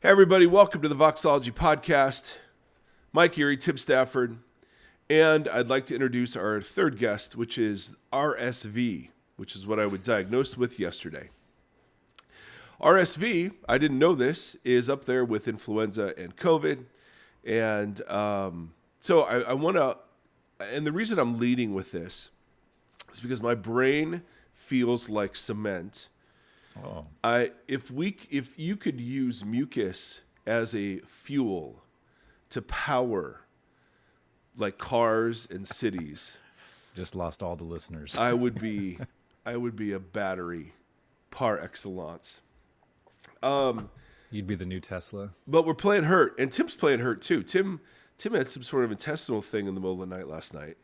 Hey everybody, welcome to the VOXOLOGY podcast. Mike Erie, Tim Stafford, and I'd like to introduce our third guest, which is RSV, which is what I was diagnosed with yesterday. RSV, I didn't know this, is up there with influenza and COVID, and so I want to, and the reason I'm leading with this is because my brain feels like cement. Oh. If you could use mucus as a fuel to power like cars and cities, Just lost all the listeners. I would be a battery par excellence. You'd be the new Tesla. But we're playing hurt, and Tim's playing hurt too. Tim had some sort of intestinal thing in the middle of the night last night.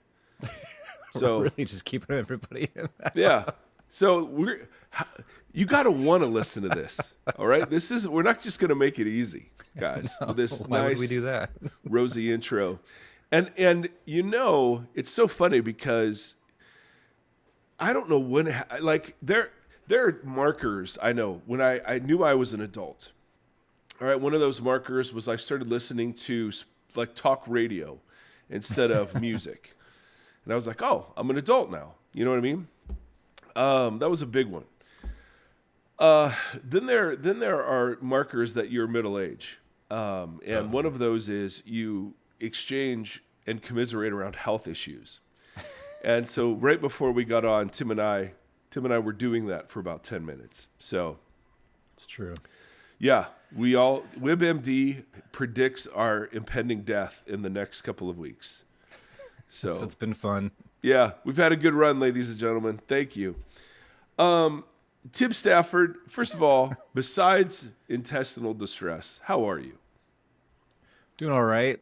So We're really just keeping everybody in that. yeah. So you got to want to listen to this. All right. We're not just going to make it easy, guys, with this Why nice would we do that? rosy intro. And it's so funny because I don't know when, like there are markers I know when I knew I was an adult. All right. One of those markers was I started listening to like talk radio instead of music. And I was like, oh, I'm an adult now. You know what I mean? That was a big one. Then there are markers that you're middle age. And one of those is you exchange and commiserate around health issues. And so right before we got on, Tim and I were doing that for about 10 minutes. So It's true. yeah, WebMD predicts our impending death in the next couple of weeks. So it's been fun. Yeah, we've had a good run, ladies and gentlemen. Thank you. Tim Stafford, first of all, besides intestinal distress, how are you? Doing all right.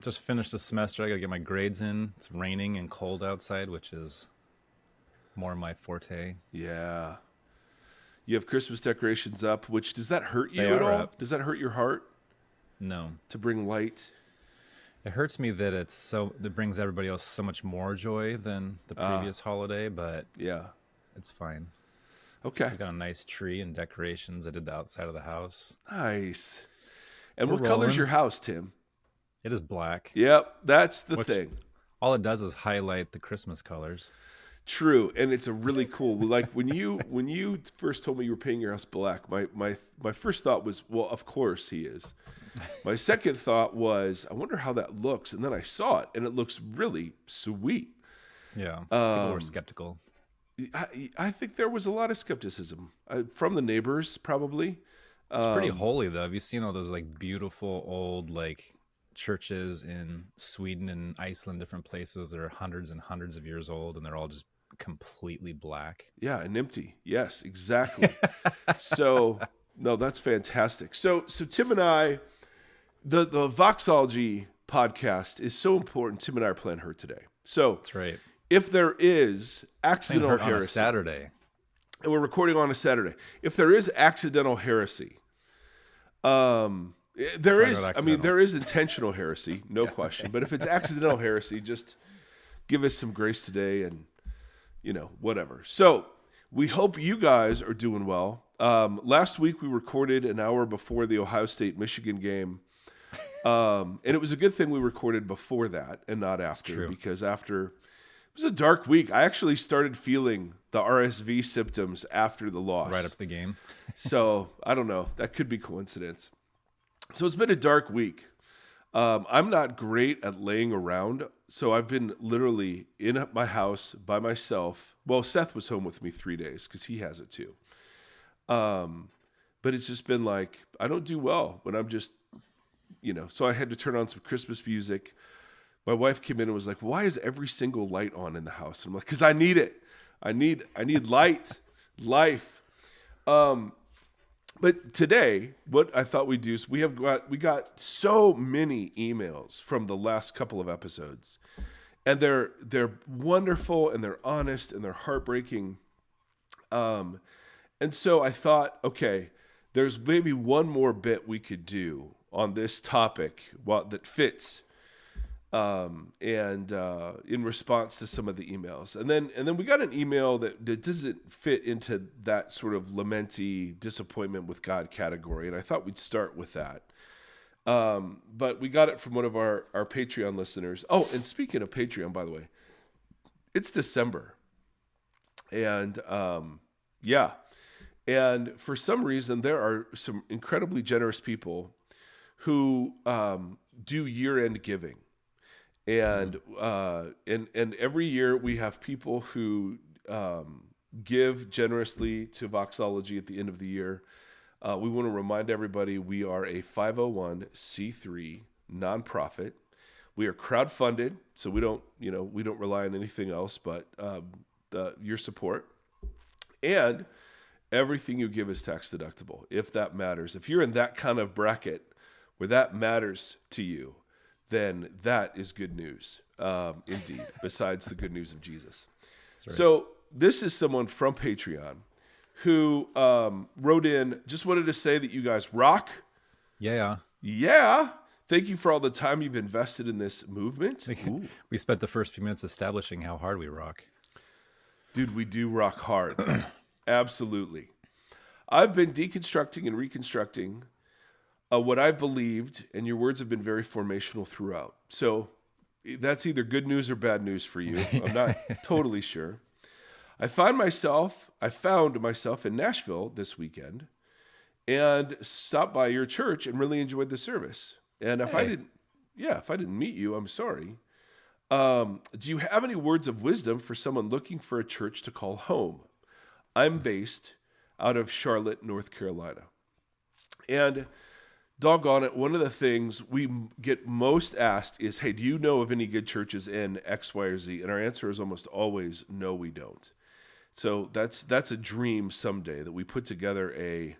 Just finished the semester. I got to get my grades in. It's raining and cold outside, which is more my forte. Yeah. You have Christmas decorations up, which does that hurt you They at are all? up. Does that hurt your heart No. to bring light? It hurts me that it brings everybody else so much more joy than the previous holiday, but Yeah. it's fine. Okay. I got a nice tree and decorations. I did the outside of the house. Nice. And We're what color's rolling. your house, Tim? It is black. Yep, that's the Which- thing. All it does is highlight the Christmas colors. True, and it's a really cool. Like when you first told me you were painting your house black, my first thought was, well, of course he is. My second thought was, I wonder how that looks, and then I saw it, and it looks really sweet. Yeah, people were skeptical. I think there was a lot of skepticism from the neighbors, probably. It's pretty holy, though. Have you seen all those like beautiful old like churches in Sweden and Iceland, different places that are hundreds and hundreds of years old, and they're all just completely black? Yeah, and empty. Yes, exactly. So, no, that's fantastic. So Tim and I, the VOXOLOGY podcast is so important. Tim and I are playing her today. So That's right. if there is Playing accidental her on a heresy, Saturday. and we're recording on a Saturday, if there is accidental heresy, there Probably is, not I mean, accidental. there is intentional heresy, no question. But if it's accidental heresy, just give us some grace today and, whatever. So we hope you guys are doing well. Last week we recorded an hour before the Ohio State-Michigan game. And it was a good thing we recorded before that and not after, true. because after, it was a dark week. I actually started feeling the RSV symptoms after the loss. Right up to the game. So I don't know. That could be coincidence. So it's been a dark week. I'm not great at laying around, so I've been literally in my house by myself. Well, Seth was home with me 3 days because he has it too. But it's just been like, I don't do well when I'm just, so I had to turn on some Christmas music. My wife came in and was like, why is every single light on in the house? And I'm like, because I need it. I need light, life. But today, what I thought we'd do is we got so many emails from the last couple of episodes, and they're wonderful and they're honest and they're heartbreaking. And so I thought, okay, there's maybe one more bit we could do on this topic that fits and in response to some of the emails. And then we got an email that doesn't fit into that sort of lamenty disappointment with God category. And I thought we'd start with that. But we got it from one of our Patreon listeners. Oh, and speaking of Patreon, by the way, it's December. And yeah. And for some reason, there are some incredibly generous people who do year-end giving. And every year we have people who give generously to VOXOLOGY at the end of the year. We want to remind everybody we are a 501c3 nonprofit. We are crowdfunded, so we don't rely on anything else but your support. And everything you give is tax deductible, if that matters. If you're in that kind of bracket where that matters to you, then that is good news, indeed, besides the good news of Jesus. Right. So this is someone from Patreon who wrote in, just wanted to say that you guys rock. Yeah. Thank you for all the time you've invested in this movement. We spent the first few minutes establishing how hard we rock. Dude, we do rock hard. Absolutely. I've been deconstructing and reconstructing what I've believed, and your words have been very formational throughout. So that's either good news or bad news for you. I'm not totally sure. I found myself in Nashville this weekend and stopped by your church and really enjoyed the service. And if I didn't meet you, I'm sorry. Do you have any words of wisdom for someone looking for a church to call home? I'm based out of Charlotte, North Carolina. And doggone it, one of the things we get most asked is, hey, do you know of any good churches in X, Y, or Z? And our answer is almost always, no, we don't. So that's a dream someday that we put together a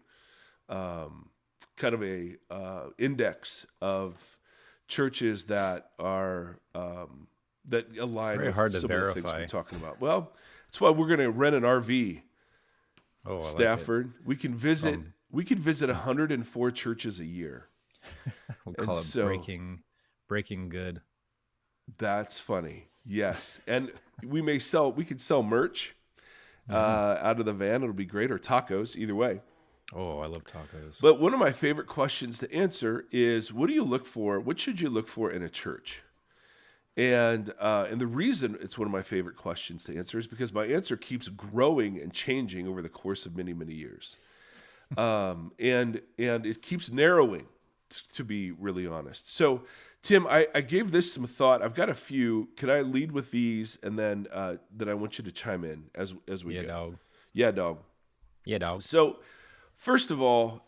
kind of a index of churches that are that align with hard to some verify. of the things we're talking about. Well, that's why we're going to rent an RV. Oh, Stafford. We can visit. We could visit 104 churches a year. We'll call it breaking good. That's funny. Yes, and we could sell merch out of the van. It'll be great, or tacos. Either way. Oh, I love tacos. But one of my favorite questions to answer is, what do you look for? What should you look for in a church? And the reason it's one of my favorite questions to answer is because my answer keeps growing and changing over the course of many, many years. And it keeps narrowing, to be really honest. So, Tim, I gave this some thought. I've got a few. Can I lead with these, and then I want you to chime in as we go? Dog. Yeah, dog. Yeah, dog. So, first of all,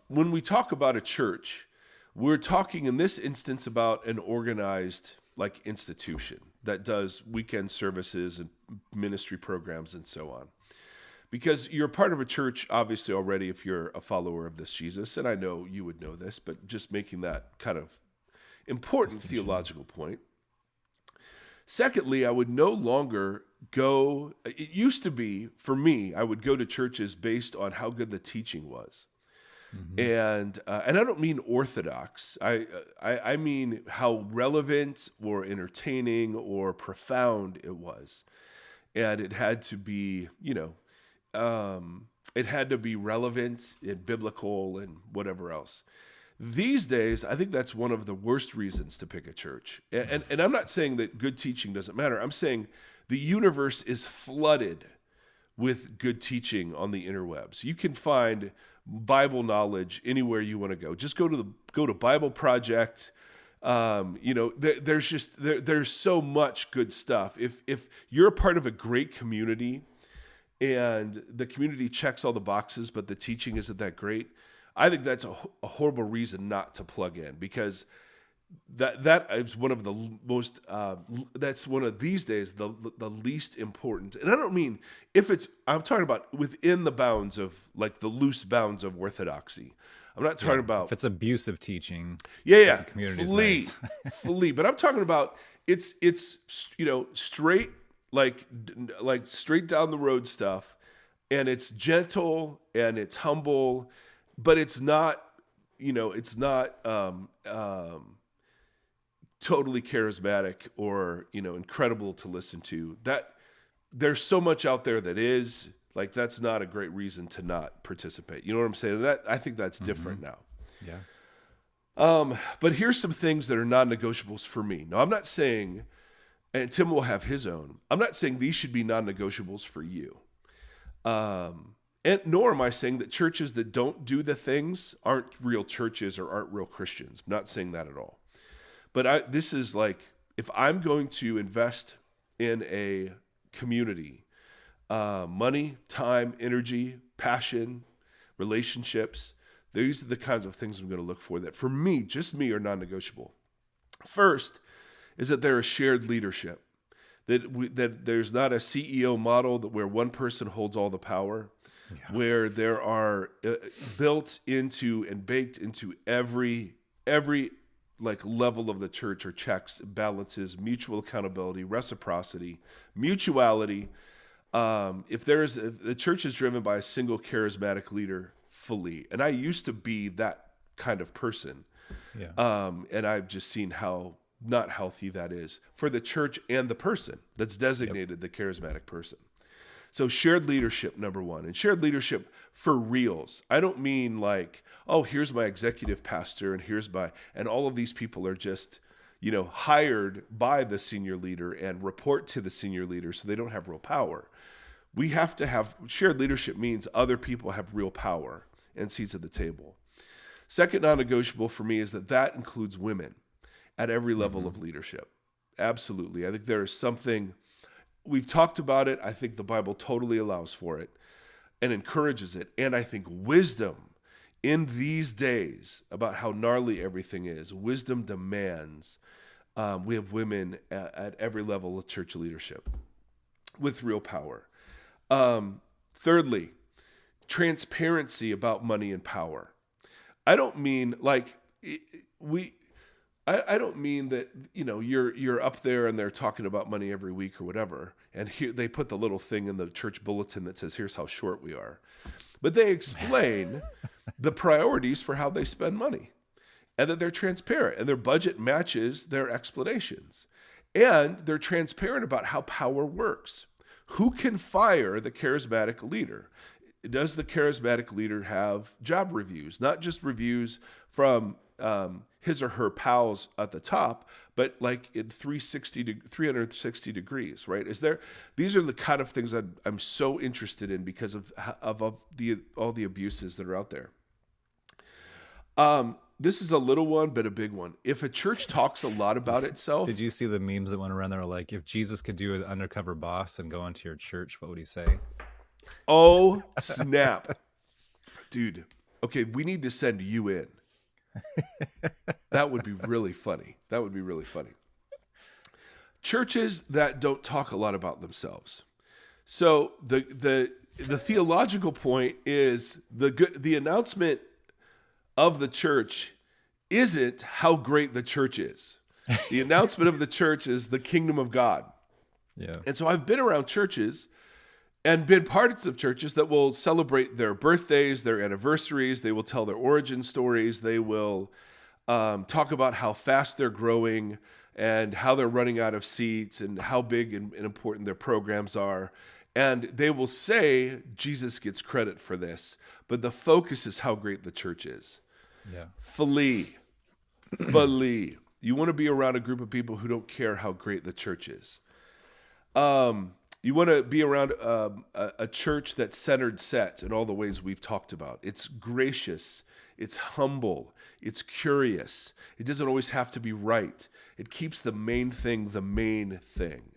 when we talk about a church, we're talking in this instance about an organized institution that does weekend services and ministry programs and so on. Because you're part of a church, obviously, already, if you're a follower of this Jesus, and I know you would know this, but just making that kind of important theological point. Secondly, I would no longer go, it used to be, for me, I would go to churches based on how good the teaching was. Mm-hmm. And I don't mean orthodox. I mean how relevant or entertaining or profound it was. And it had to be, it had to be relevant and biblical and whatever else. These days, I think that's one of the worst reasons to pick a church. And I'm not saying that good teaching doesn't matter. I'm saying the universe is flooded with good teaching on the interwebs. You can find Bible knowledge anywhere you want to go. Just go to Bible Project. There's so much good stuff. If you're a part of a great community and the community checks all the boxes, but the teaching isn't that great, I think that's a horrible reason not to plug in, because that is one of the most, that's one of these days, the least important. And I don't mean I'm talking about within the bounds of, the loose bounds of orthodoxy. I'm not talking about. If it's abusive teaching. Yeah. Flee. Nice. Flee. But I'm talking about it's straight, straight down the road stuff. And it's gentle and it's humble, but it's not totally charismatic or, incredible to listen to. That there's so much out there that is like, that's not a great reason to not participate. You know what I'm saying? I think that's different now. Yeah. But here's some things that are non-negotiables for me. Now, I'm not saying, and Tim will have his own, I'm not saying these should be non-negotiables for you. And nor am I saying that churches that don't do the things aren't real churches or aren't real Christians. I'm not saying that at all. But this is like, if I'm going to invest in a community, money, time, energy, passion, relationships, these are the kinds of things I'm going to look for that for me, just me, are non-negotiable. First is that there is shared leadership, that there's not a CEO model where one person holds all the power, where there are built into and baked into every like level of the church or checks, balances, mutual accountability, reciprocity, mutuality. If the church is driven by a single charismatic leader fully, and I used to be that kind of person, and I've just seen how not healthy that is for the church and the person that's designated the charismatic person. So shared leadership, number one, and shared leadership for reals. I don't mean like, oh, here's my executive pastor and all of these people are just, hired by the senior leader and report to the senior leader, so they don't have real power. We have to have shared leadership means other people have real power and seats at the table. Second non-negotiable for me is that includes women at every level of leadership. Absolutely. I think there is something, we've talked about it. I think the Bible totally allows for it and encourages it. And I think wisdom in these days about how gnarly everything is, wisdom demands we have women at every level of church leadership with real power. Thirdly, transparency about money and power. I don't mean like I don't mean that, you're up there and they're talking about money every week or whatever. And here they put the little thing in the church bulletin that says, here's how short we are. But they explain the priorities for how they spend money and that they're transparent and their budget matches their explanations. And they're transparent about how power works. Who can fire the charismatic leader? Does the charismatic leader have job reviews? Not just reviews from his or her pals at the top, but like in 360 degrees, right? These are the kind of things I'm so interested in because of all the abuses that are out there. This is a little one, but a big one. If a church talks a lot about itself. Did you see the memes that went around that were like, if Jesus could do an undercover boss and go into your church, what would he say? Oh, snap. Dude. Okay, we need to send you in. That would be really funny. Churches that don't talk a lot about themselves. So the theological point is the announcement of the church isn't how great the church is. The announcement of the church is the kingdom of God. Yeah. And so I've been around churches and been parts of churches that will celebrate their birthdays, their anniversaries. They will tell their origin stories. They will talk about how fast they're growing and how they're running out of seats and how big and important their programs are. And they will say Jesus gets credit for this, but the focus is how great the church is. Yeah. Flee. You want to be around a group of people who don't care how great the church is. You want to be around a church that's centered set in all the ways we've talked about. It's gracious. It's humble. It's curious. It doesn't always have to be right. It keeps the main thing the main thing.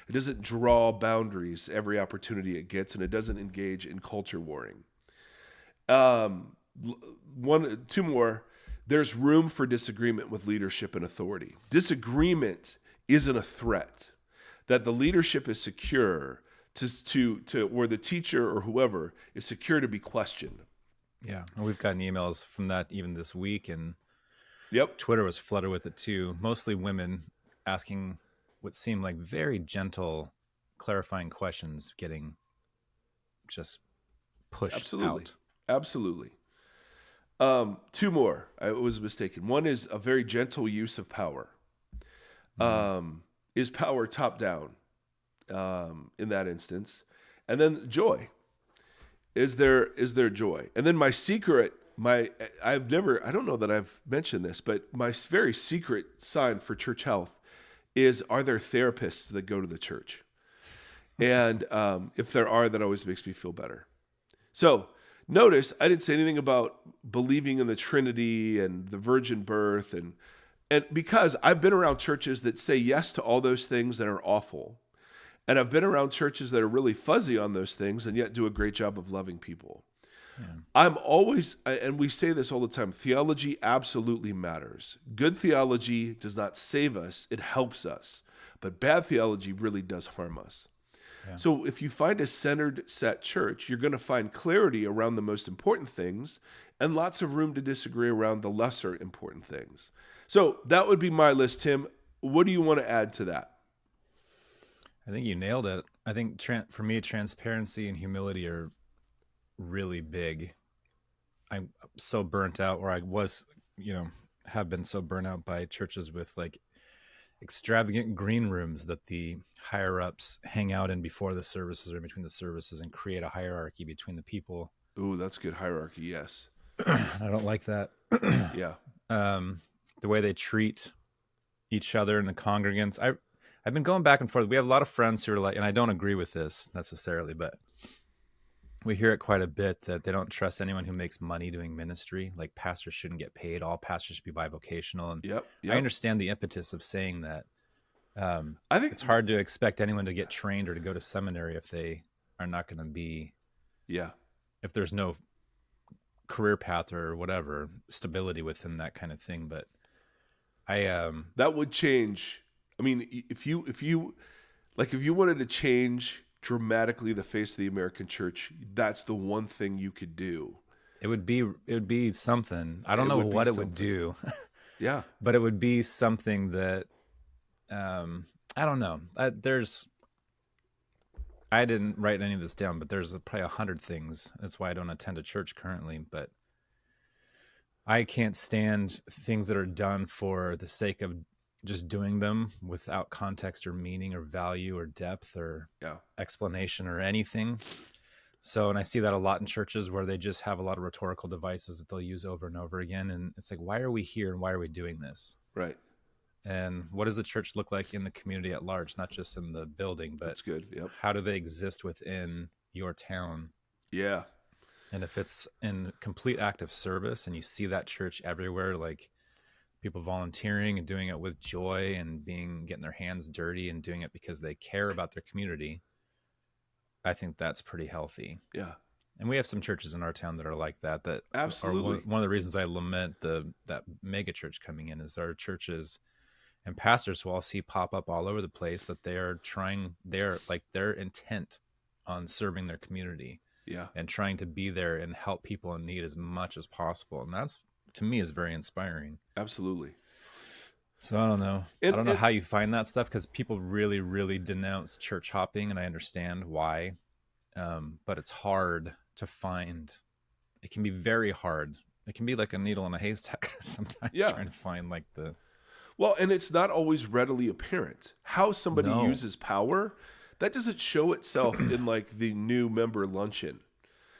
It doesn't draw boundaries every opportunity it gets, and it doesn't engage in culture warring. Two more. There's room for disagreement with leadership and authority. Disagreement isn't a threat. That the leadership is secure to where the teacher or whoever is secure to be questioned. Yeah, and we've gotten emails from that even this week, and Yep. Twitter was flooded with it too. Mostly women asking what seemed like very gentle, clarifying questions, getting just pushed out. Absolutely. Two more. I was mistaken. One is a very gentle use of power. Mm. Is power top down in that instance? And then joy. Is there joy? And then my secret, I don't know that I've mentioned this, but my very secret sign for church health is, are there therapists that go to the church? And if there are, that always makes me feel better. So notice I didn't say anything about believing in the Trinity and the virgin birth, and because I've been around churches that say yes to all those things that are awful. And I've been around churches that are really fuzzy on those things and yet do a great job of loving people. Yeah. I'm always, and we say this all the time, theology absolutely matters. Good theology does not save us, it helps us. But bad theology really does harm us. Yeah. So if you find a centered, set church, you're going to find clarity around the most important things and lots of room to disagree around the lesser important things. So that would be my list, Tim. What do you want to add to that? I think you nailed it. I think for me, transparency and humility are really big. I'm so burnt out, or I was, have been so burnt out by churches with like extravagant green rooms that the higher ups hang out in before the services or between the services and create a hierarchy between the people. Ooh, that's good hierarchy. Yes. I don't like that. Yeah. The way they treat each other and the congregants. I've been going back and forth. We have a lot of friends who are like, and I don't agree with this necessarily, but we hear it quite a bit that they don't trust anyone who makes money doing ministry. Like pastors shouldn't get paid. All pastors should be bivocational. And Yep. I understand the impetus of saying that. I think it's hard to expect anyone to get trained or to go to seminary if they are not going to be, if there's no career path or whatever, stability within that kind of thing. But that would change. I mean, if you wanted to change dramatically the face of the American church, that's the one thing you could do. It would be something. I don't know what it would do. Yeah. But it would be something that, I don't know. I didn't write any of this down, but there's probably 100 things. That's why I don't attend a church currently, but I can't stand things that are done for the sake of just doing them without context or meaning or value or depth or explanation or anything. So, and I see that a lot in churches where they just have a lot of rhetorical devices that they'll use over and over again. And it's like, why are we here and why are we doing this? Right. And what does the church look like in the community at large, not just in the building, but that's good. Yep. How do they exist within your town? Yeah. And if it's in complete act of service and you see that church everywhere, like people volunteering and doing it with joy and getting their hands dirty and doing it because they care about their community, I think that's pretty healthy. Yeah. And we have some churches in our town that are like that. That absolutely. One of the reasons I lament that mega church coming in is there are churches and pastors who I'll see pop up all over the place that they're intent on serving their community. Yeah. And trying to be there and help people in need as much as possible. And that's, to me, is very inspiring. Absolutely. So I don't know. I don't know how you find that stuff, because people really, really denounce church hopping, and I understand why. But it's hard to find. It can be very hard. It can be like a needle in a haystack sometimes, trying to find like the... Well, and it's not always readily apparent. How somebody uses power, that doesn't show itself in like the new member luncheon.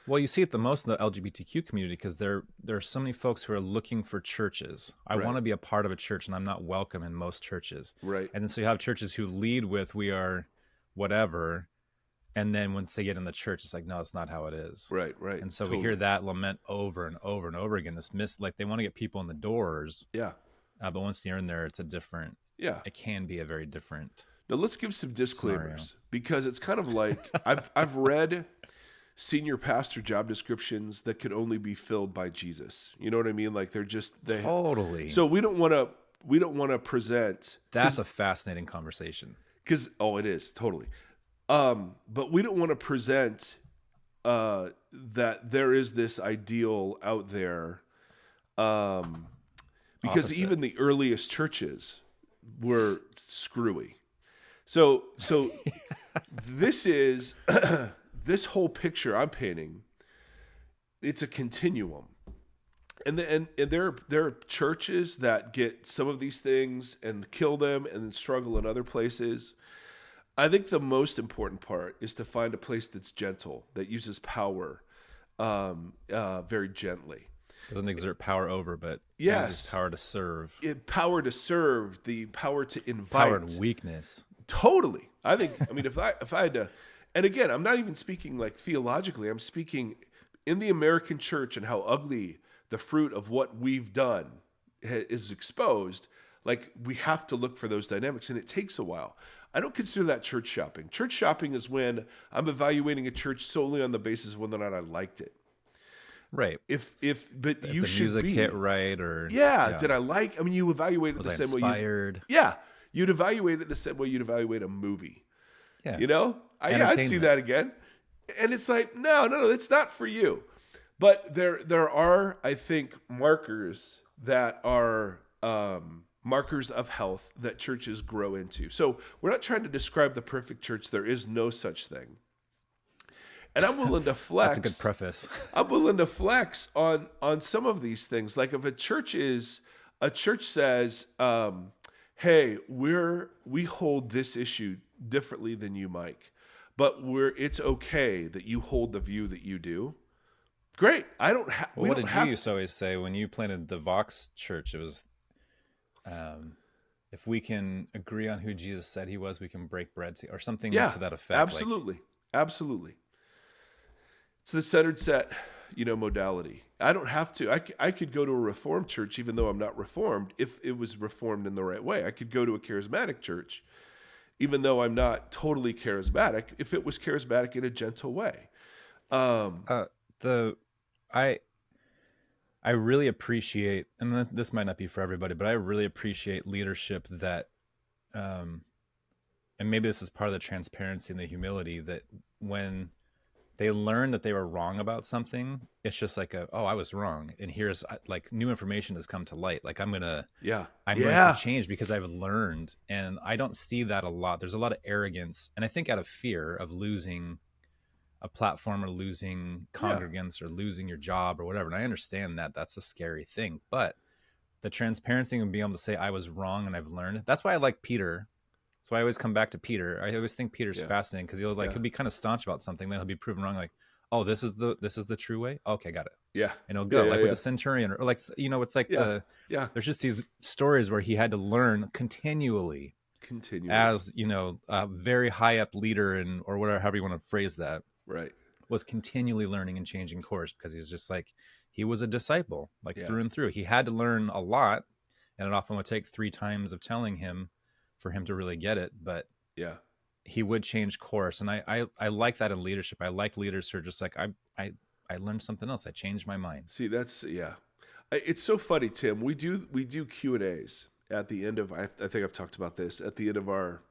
Well, you see it the most in the LGBTQ community, because there are so many folks who are looking for churches. I want to be a part of a church, and I'm not welcome in most churches. Right. And then so you have churches who lead with, we are whatever. And then once they get in the church, it's like, no, it's not how it is. Right, right. And so we hear that lament over and over and over again. Like they want to get people in the doors. Yeah. But once you're in there, it's a different. Yeah. It can be a very different. Now let's give some disclaimers, because it's kind of like I've read senior pastor job descriptions that could only be filled by Jesus. You know what I mean? Like totally. So we don't want to present. That's a fascinating conversation. Because it is totally. But we don't want to present that there is this ideal out there. Because even the earliest churches were screwy. So this is this whole picture I'm painting. It's a continuum, And there are churches that get some of these things and kill them and then struggle in other places. I think the most important part is to find a place that's gentle, that uses power very gently. Doesn't exert power over, but Yes. uses power to serve. Power to serve, the power to invite. Power and weakness. Totally. I mean, if I had to, and again, I'm not even speaking like theologically, I'm speaking in the American church and how ugly the fruit of what we've done is exposed. Like, we have to look for those dynamics, and it takes a while. I don't consider that church shopping. Church shopping is when I'm evaluating a church solely on the basis of whether or not I liked it. Right. But you the should music be. hit right, or Did I like? I mean, you evaluate it was the I same way. inspired? You'd evaluate it the same way you'd evaluate a movie. Yeah. You know, I'd see Entertainment. that again, and it's like, no, it's not for you. But there are, I think, markers that are markers of health that churches grow into. So we're not trying to describe the perfect church. There is no such thing. And I'm willing to flex. That's a good preface. I'm willing to flex on some of these things. Like if a church says, hey, we hold this issue differently than you, Mike, but it's okay that you hold the view that you do. Great. What did you used to always say when you planted the Vox Church? It was, if we can agree on who Jesus said he was, we can break bread or something to that effect. Absolutely. Absolutely. It's the centered set, modality. I don't have to. I could go to a Reformed church, even though I'm not Reformed, if it was Reformed in the right way. I could go to a charismatic church, even though I'm not totally charismatic, if it was charismatic in a gentle way. I really appreciate, and this might not be for everybody, but I really appreciate leadership that, and maybe this is part of the transparency and the humility, that when they learn that they were wrong about something, it's just like I was wrong, and here's like new information has come to light. Like I'm going to change because I've learned, and I don't see that a lot. There's a lot of arrogance, and I think out of fear of losing a platform or losing congregants or losing your job or whatever. And I understand that that's a scary thing, but the transparency and being able to say I was wrong and I've learned. That's why I like Peter. That's why I always come back to Peter. I always think Peter's fascinating because he'll be kind of staunch about something, then he'll be proven wrong. Like, oh, this is the true way. Okay, got it. Yeah, and he'll go with the centurion, or like it's like there's just these stories where he had to learn continually as a very high up leader or whatever, however you want to phrase that. Right. Was continually learning and changing course because he was just like, he was a disciple, through and through. He had to learn a lot, and it often would take 3 times of telling him for him to really get it. But he would change course. And I like that in leadership. I like leaders who are just like, I learned something else. I changed my mind. See, that's, it's so funny, Tim. We do Q&As at the end of, I think I've talked about this, at the end of our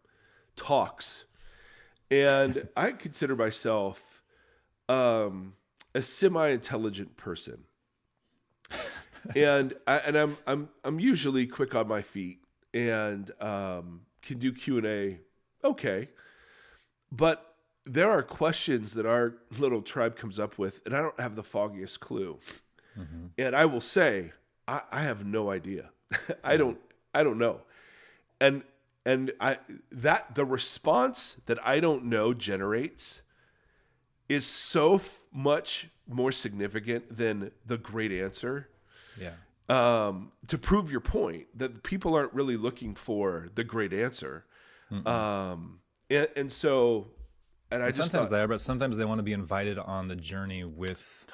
talks. And I consider myself a semi-intelligent person, and I'm usually quick on my feet and can do Q&A okay, but there are questions that our little tribe comes up with, and I don't have the foggiest clue. Mm-hmm. And I will say I have no idea. I don't know, and the response that I don't know generates is so much more significant than the great answer. Yeah. To prove your point that people aren't really looking for the great answer. And so I just sometimes they are, but sometimes they want to be invited on the journey with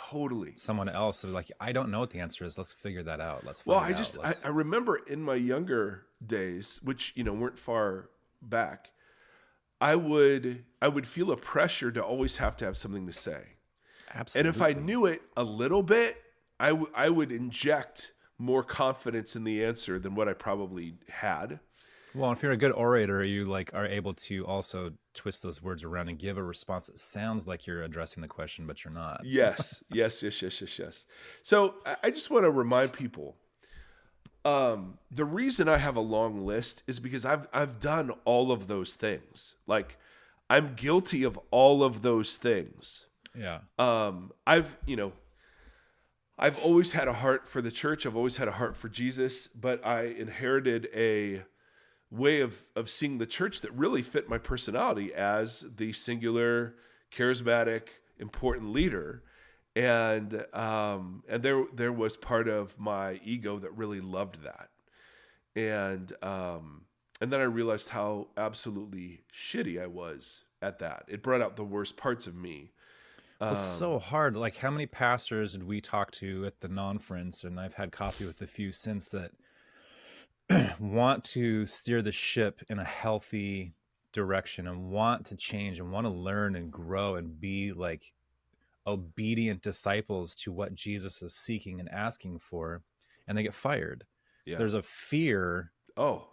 someone else. They're like, I don't know what the answer is. Let's figure that out. I remember in my younger days, which weren't far back, I would feel a pressure to always have to have something to say. Absolutely. And if I knew it a little bit, I would inject more confidence in the answer than what I probably had. Well, if you're a good orator, you are able to also twist those words around and give a response that sounds like you're addressing the question, but you're not. Yes. So I just want to remind people, the reason I have a long list is because I've done all of those things. Like, I'm guilty of all of those things. Yeah. I've always had a heart for the church. I've always had a heart for Jesus, but I inherited a way of seeing the church that really fit my personality as the singular, charismatic, important leader. And there was part of my ego that really loved that. And then I realized how absolutely shitty I was at that. It brought out the worst parts of me. It's so hard. Like, how many pastors did we talk to at the non-friends, and I've had coffee with a few since, that want to steer the ship in a healthy direction and want to change and want to learn and grow and be like obedient disciples to what Jesus is seeking and asking for, and they get fired. Yeah. There's a fear, Oh,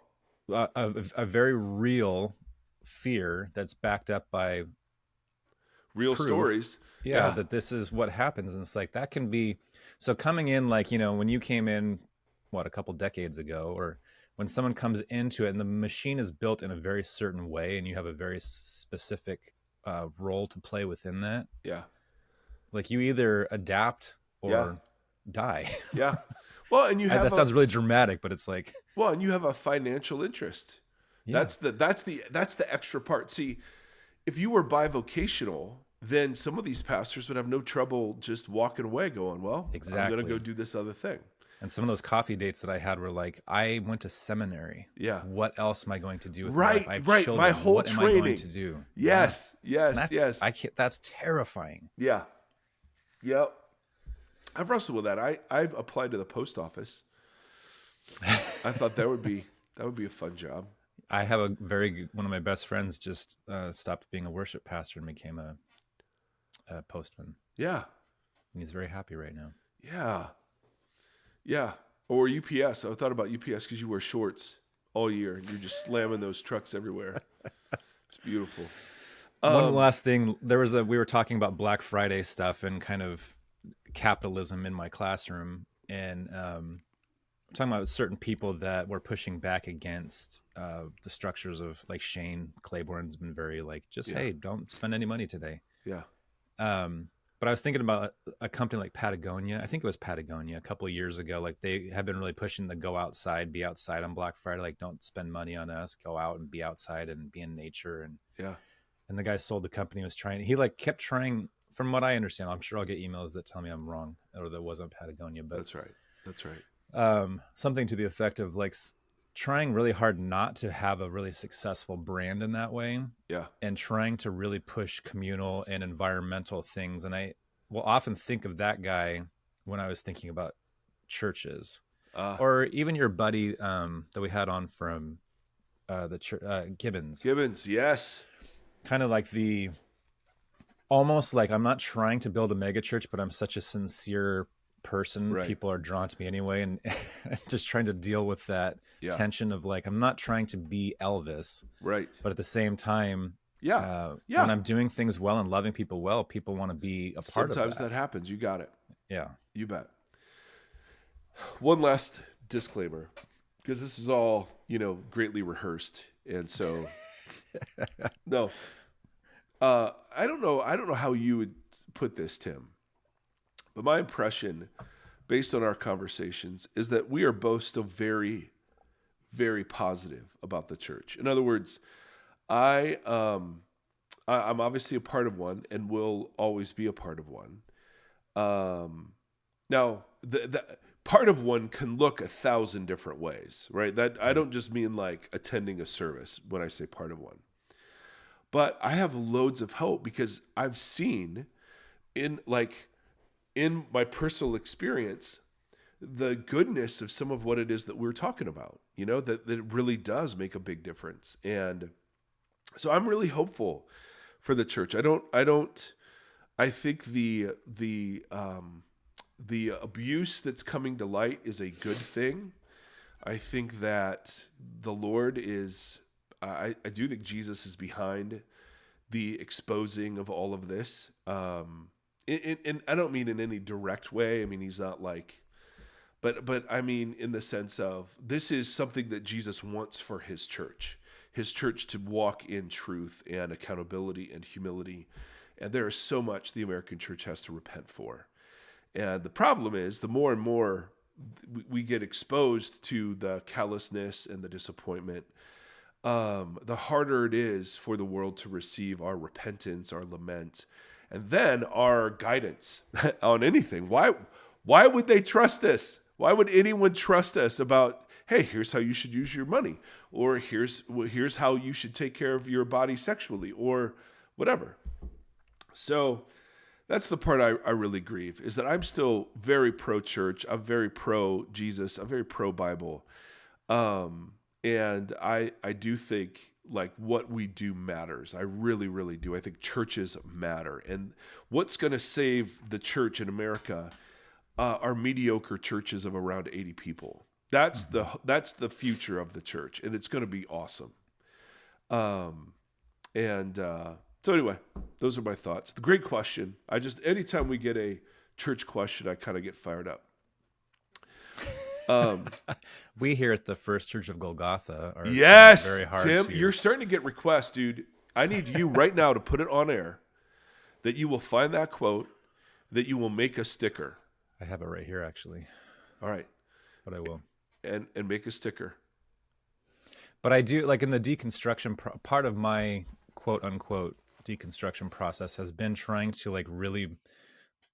a very real fear that's backed up by real proof. stories. Yeah, that this is what happens. And it's like, that can be, so coming in, like, when you came in, a couple decades ago, or when someone comes into it and the machine is built in a very certain way and you have a very specific role to play within that. Yeah. Like, you either adapt or die. Yeah. Well, and you have that sounds really dramatic, but it's like, well, and you have a financial interest. Yeah. That's the extra part. See, if you were bivocational, then some of these pastors would have no trouble just walking away going, well, Exactly. I'm going to go do this other thing. And some of those coffee dates that I had were like, I went to seminary. Yeah. What else am I going to do with Right, my life? I have right. children. My whole what am I training. going to do? Yes, yes, That's, yes. I can't, that's terrifying. Yeah. Yep. I've wrestled with that. I've applied to the post office. I thought that would be a fun job. I have one of my best friends just stopped being a worship pastor and became a postman. Yeah. And he's very happy right now. Yeah. Yeah. Or UPS. I thought about UPS because you wear shorts all year and you're just slamming those trucks everywhere. It's beautiful. One last thing. We were talking about Black Friday stuff and kind of capitalism in my classroom. And talking about certain people that were pushing back against the structures of, like, Shane Claiborne's been very like, hey, don't spend any money today. Yeah. But I was thinking about a company like Patagonia. I think it was Patagonia a couple of years ago. Like, they have been really pushing the go outside, be outside on Black Friday. Like, don't spend money on us, go out and be outside and be in nature. And the guy sold the company, he like kept trying, from what I understand, I'm sure I'll get emails that tell me I'm wrong or that wasn't Patagonia, but That's right. Something to the effect of like trying really hard not to have a really successful brand in that way. Yeah. And trying to really push communal and environmental things. And I will often think of that guy when I was thinking about churches, or even your buddy that we had on from the church, Gibbons. Gibbons, yes. Kind of like almost like, I'm not trying to build a mega church, but I'm such a sincere person. Right. People are drawn to me anyway. And just trying to deal with that tension of like, I'm not trying to be Elvis. Right. But at the same time, when I'm doing things well and loving people well, people want to be a part of that. Sometimes that happens. You got it. Yeah. You bet. One last disclaimer, because this is all, greatly rehearsed. And so, no, I don't know how you would put this, Tim, but my impression based on our conversations is that we are both still very, very positive about the church. In other words, I'm obviously a part of one and will always be a part of one. Now, the part of one can look 1,000 different ways, right? That I don't just mean like attending a service when I say part of one. But I have loads of hope because I've seen in my personal experience the goodness of some of what it is that we're talking about, that it really does make a big difference. And so I'm really hopeful for the church. I think the abuse that's coming to light is a good thing. I think that the Lord is, I do think Jesus is behind the exposing of all of this. And I don't mean in any direct way. I mean, he's not like, but I mean, in the sense of this is something that Jesus wants for his church to walk in truth and accountability and humility. And there is so much the American church has to repent for. And the problem is, the more and more we get exposed to the callousness and the disappointment, the harder it is for the world to receive our repentance, our lament, and then our guidance on anything. Why would they trust us? Why would anyone trust us about, hey, here's how you should use your money, or here's how you should take care of your body sexually, or whatever. So that's the part I really grieve, is that I'm still very pro-church. I'm very pro-Jesus. I'm very pro-Bible. And I do think like what we do matters. I really, really do. I think churches matter. And what's going to save the church in America are mediocre churches of around 80 people. That's the future of the church, and it's going to be awesome. So anyway, those are my thoughts. The great question. Anytime we get a church question, I kind of get fired up. We here at the First Church of Golgotha are yes, very hard Tim, to... you're starting to get requests, dude. I need you right now to put it on air, that you will find that quote, that you will make a sticker. I have it right here, actually. All right. But I will. And make a sticker. But I do, like in the deconstruction, part of my quote unquote deconstruction process has been trying to like really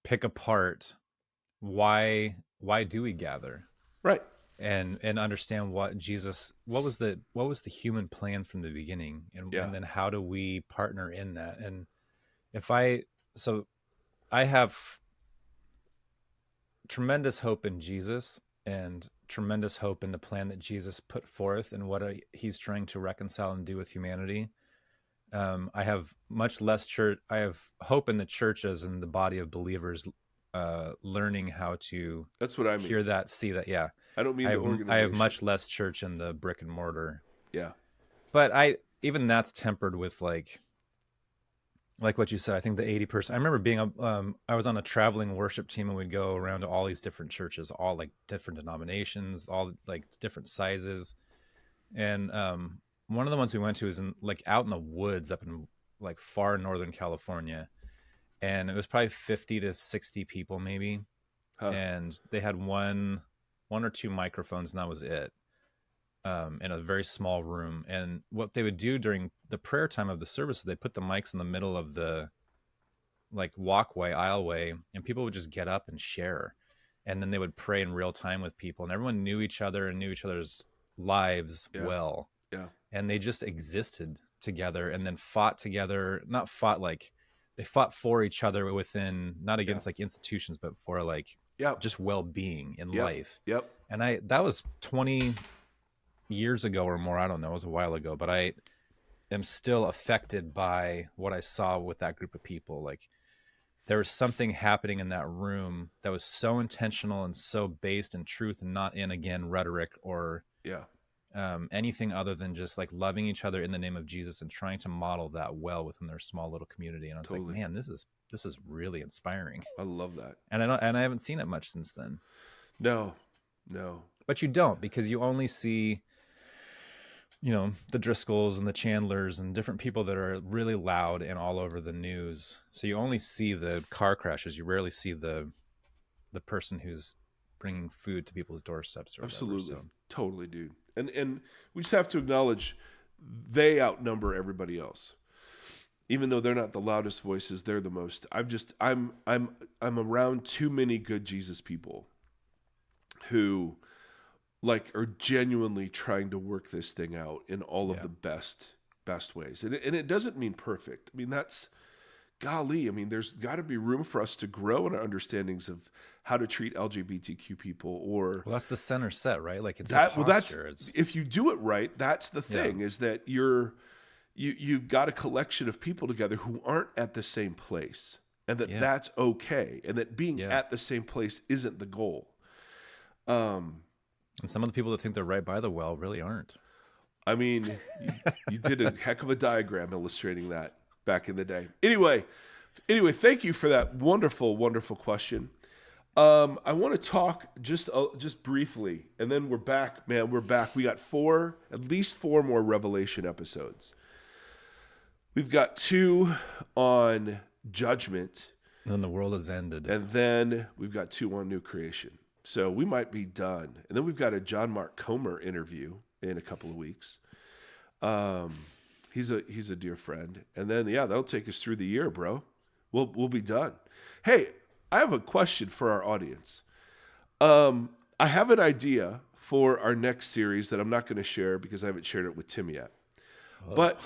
pick apart why do we gather? Right. And understand what was the human plan from the beginning, and then how do we partner in that? And I have tremendous hope in Jesus and tremendous hope in the plan that Jesus put forth and what he's trying to reconcile and do with humanity. I have much less church. I have hope in the churches and the body of believers learning how to. That's what I mean. Hear that, see that. Yeah. I don't mean the organization. I have much less church in the brick and mortar. Yeah. But even that's tempered with like what you said. I think the 80%. I remember being I was on a traveling worship team, and we'd go around to all these different churches, all like different denominations, all like different sizes. And one of the ones we went to is out in the woods up in like far northern California, and it was probably 50 to 60 people maybe. Huh. And they had one or two microphones, and that was it, in a very small room. And what they would do during the prayer time of the service is they put the mics in the middle of the like walkway, aisleway, and people would just get up and share. And then they would pray in real time with people, and everyone knew each other and knew each other's lives well. Yeah. And they just existed together, and then fought together. Not fought like they fought for each other within, not against like institutions, but for like just well-being in life. Yep. And that was 20 years ago or more. I don't know. It was a while ago, but I am still affected by what I saw with that group of people. Like there was something happening in that room that was so intentional and so based in truth, and not in, again, rhetoric or anything other than just like loving each other in the name of Jesus and trying to model that well within their small little community. And I was like, man, this is really inspiring. I love that. And I haven't seen it much since then. No. But you don't, because you only see, the Driscolls and the Chandlers and different people that are really loud and all over the news. So you only see the car crashes. You rarely see the person who's bringing food to people's doorsteps. Or absolutely. Whatever, so. Totally, dude. And we just have to acknowledge they outnumber everybody else. Even though they're not the loudest voices, they're the most. I'm around too many good Jesus people who like are genuinely trying to work this thing out in all of the best ways. And it doesn't mean perfect. I mean, that's golly. I mean, there's got to be room for us to grow in our understandings of how to treat LGBTQ people, or that's the center set, right? Like it's that. A posture. Well, that's if you do it right. That's the thing is that you've got a collection of people together who aren't at the same place, and that's okay, and that being at the same place isn't the goal. And some of the people that think they're right by the well really aren't. I mean, you did a heck of a diagram illustrating that back in the day. Anyway, thank you for that wonderful, wonderful question. I want to talk just briefly, and then we're back, man. We're back. We got at least four more Revelation episodes. We've got 2 on judgment, And then the world has ended. And then we've got 2 on New Creation. So we might be done. And then we've got a John Mark Comer interview in a couple of weeks. He's a dear friend. And then, that'll take us through the year, bro. We'll be done. Hey, I have a question for our audience. I have an idea for our next series that I'm not going to share because I haven't shared it with Tim yet. Oh. But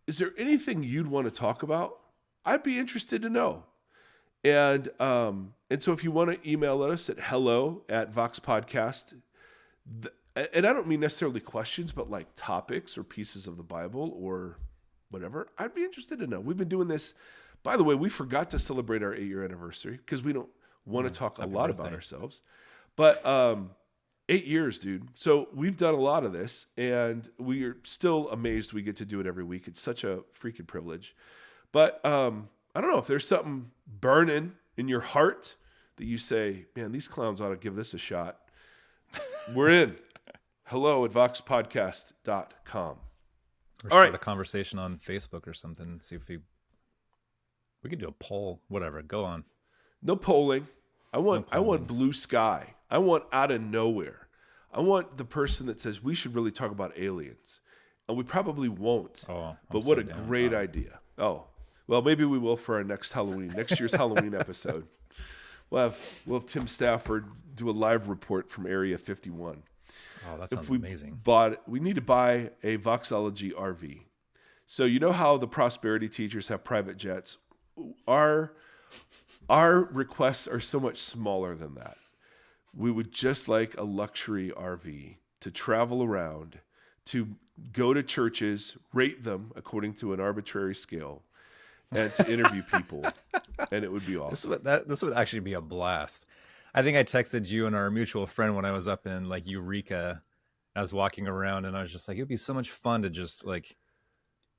is there anything you'd want to talk about? I'd be interested to know. And so if you want to email us at hello@VoxPodcast, and I don't mean necessarily questions, but like topics or pieces of the Bible or whatever, I'd be interested to know. We've been doing this. By the way, we forgot to celebrate our 8-year anniversary because we don't want to talk a lot about ourselves. But 8 years, dude. So we've done a lot of this, and we are still amazed we get to do it every week. It's such a freaking privilege. But I don't know if there's something burning in your heart that you say, man, these clowns ought to give this a shot. We're in. hello@voxpodcast.com. Or start a conversation on Facebook or something. See if we could do a poll. Whatever. Go on. No polling. I want blue sky. I want out of nowhere. I want the person that says we should really talk about aliens. And we probably won't. But what a great idea. Oh, well, maybe we will for our next year's Halloween episode. We'll have Tim Stafford do a live report from Area 51. Oh, that sounds amazing. We need to buy a VOXOLOGY RV. So you know how the prosperity teachers have private jets? Our requests are so much smaller than that. We would just like a luxury RV to travel around, to go to churches, rate them according to an arbitrary scale, and to interview people. And it would be awesome. This would actually be a blast. I think I texted you and our mutual friend when I was up in like Eureka. I was walking around and I was just like, it would be so much fun to just like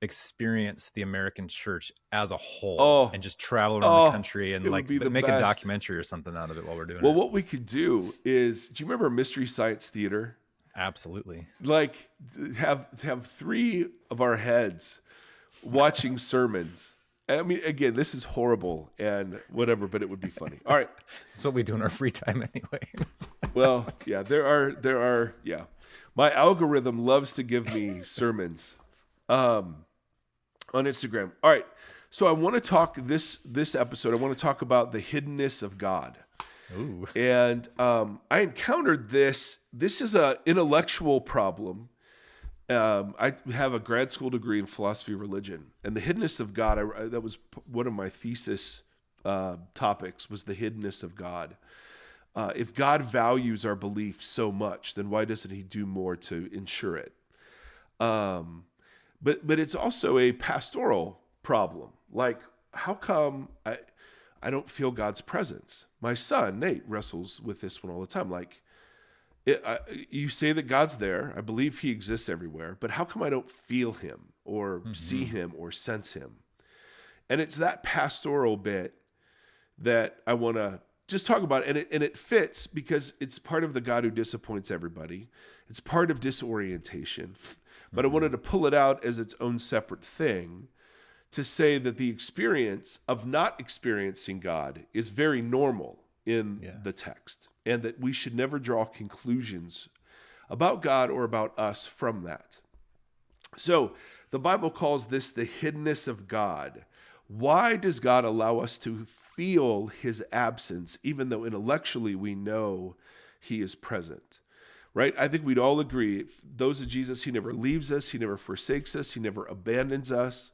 experience the American church as a whole and just travel around the country and like make a documentary or something out of it while we're doing it. Well, what we could do is, do you remember Mystery Science Theater? Absolutely. Like have 3 of our heads watching sermons. I mean, again, this is horrible and whatever, but it would be funny. All right. That's what we do in our free time anyway. Well, yeah, there are. My algorithm loves to give me sermons on Instagram. All right. So I want to talk this episode. I want to talk about the hiddenness of God. Ooh. And I encountered this. This is an intellectual problem. I have a grad school degree in philosophy of religion, and the hiddenness of God. That was one of my thesis topics. Was the hiddenness of God. If God values our belief so much, then why doesn't He do more to ensure it? But it's also a pastoral problem. Like, how come I don't feel God's presence? My son Nate wrestles with this one all the time. Like, you say that God's there. I believe He exists everywhere. But how come I don't feel Him or see Him or sense Him? And it's that pastoral bit that I want to just talk about. And it fits because it's part of the God who disappoints everybody. It's part of disorientation. But I wanted to pull it out as its own separate thing to say that the experience of not experiencing God is very normal in the text, and that we should never draw conclusions about God or about us from that. So the Bible calls this the hiddenness of God. Why does God allow us to feel His absence, even though intellectually we know He is present? Right? I think we'd all agree, those of Jesus, He never leaves us, He never forsakes us, He never abandons us.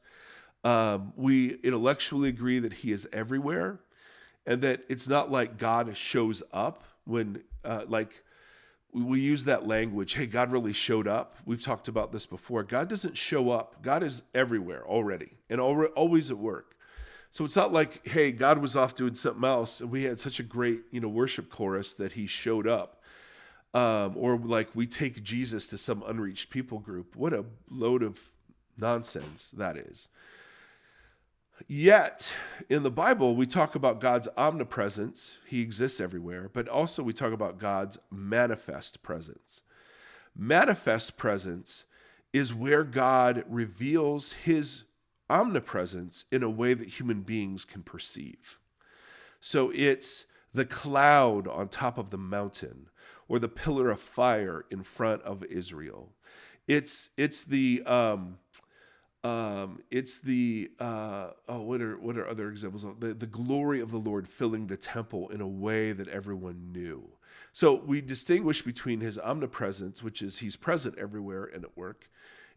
We intellectually agree that He is everywhere, and that it's not like God shows up when, like, we use that language, hey, God really showed up. We've talked about this before. God doesn't show up. God is everywhere already and always at work. So it's not like, hey, God was off doing something else, and we had such a great, worship chorus that He showed up. Or like we take Jesus to some unreached people group. What a load of nonsense that is. Yet, in the Bible, we talk about God's omnipresence. He exists everywhere. But also we talk about God's manifest presence. Manifest presence is where God reveals His omnipresence in a way that human beings can perceive. So it's the cloud on top of the mountain, or the pillar of fire in front of Israel. It's the what are other examples? The glory of the Lord filling the temple in a way that everyone knew. So we distinguish between his omnipresence, which is he's present everywhere and at work,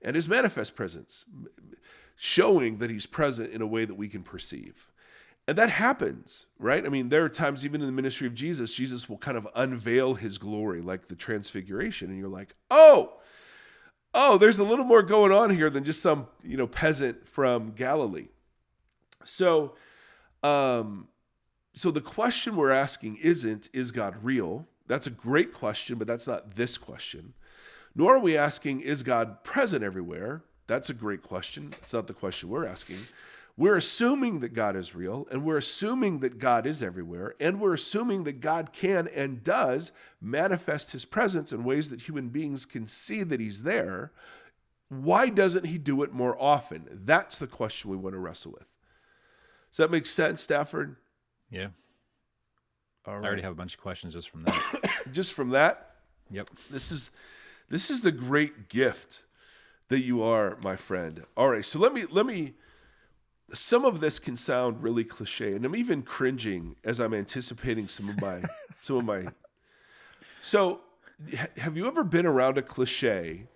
and his manifest presence, showing that he's present in a way that we can perceive. And that happens, right? I mean, there are times even in the ministry of Jesus, Jesus will kind of unveil his glory, like the transfiguration, and you're like, oh, there's a little more going on here than just some, peasant from Galilee. So, so the question we're asking isn't, is God real? That's a great question, but that's not this question. Nor are we asking, is God present everywhere? That's a great question. It's not the question we're asking. We're assuming that God is real, and we're assuming that God is everywhere, and we're assuming that God can and does manifest his presence in ways that human beings can see that he's there. Why doesn't he do it more often? That's the question we want to wrestle with. Does that make sense, Stafford? Yeah. All right. I already have a bunch of questions just from that. Just from that? Yep. This is the great gift that you are, my friend. All right, so let me some of this can sound really cliche, and I'm even cringing as I'm anticipating some of my So, have you ever been around a cliche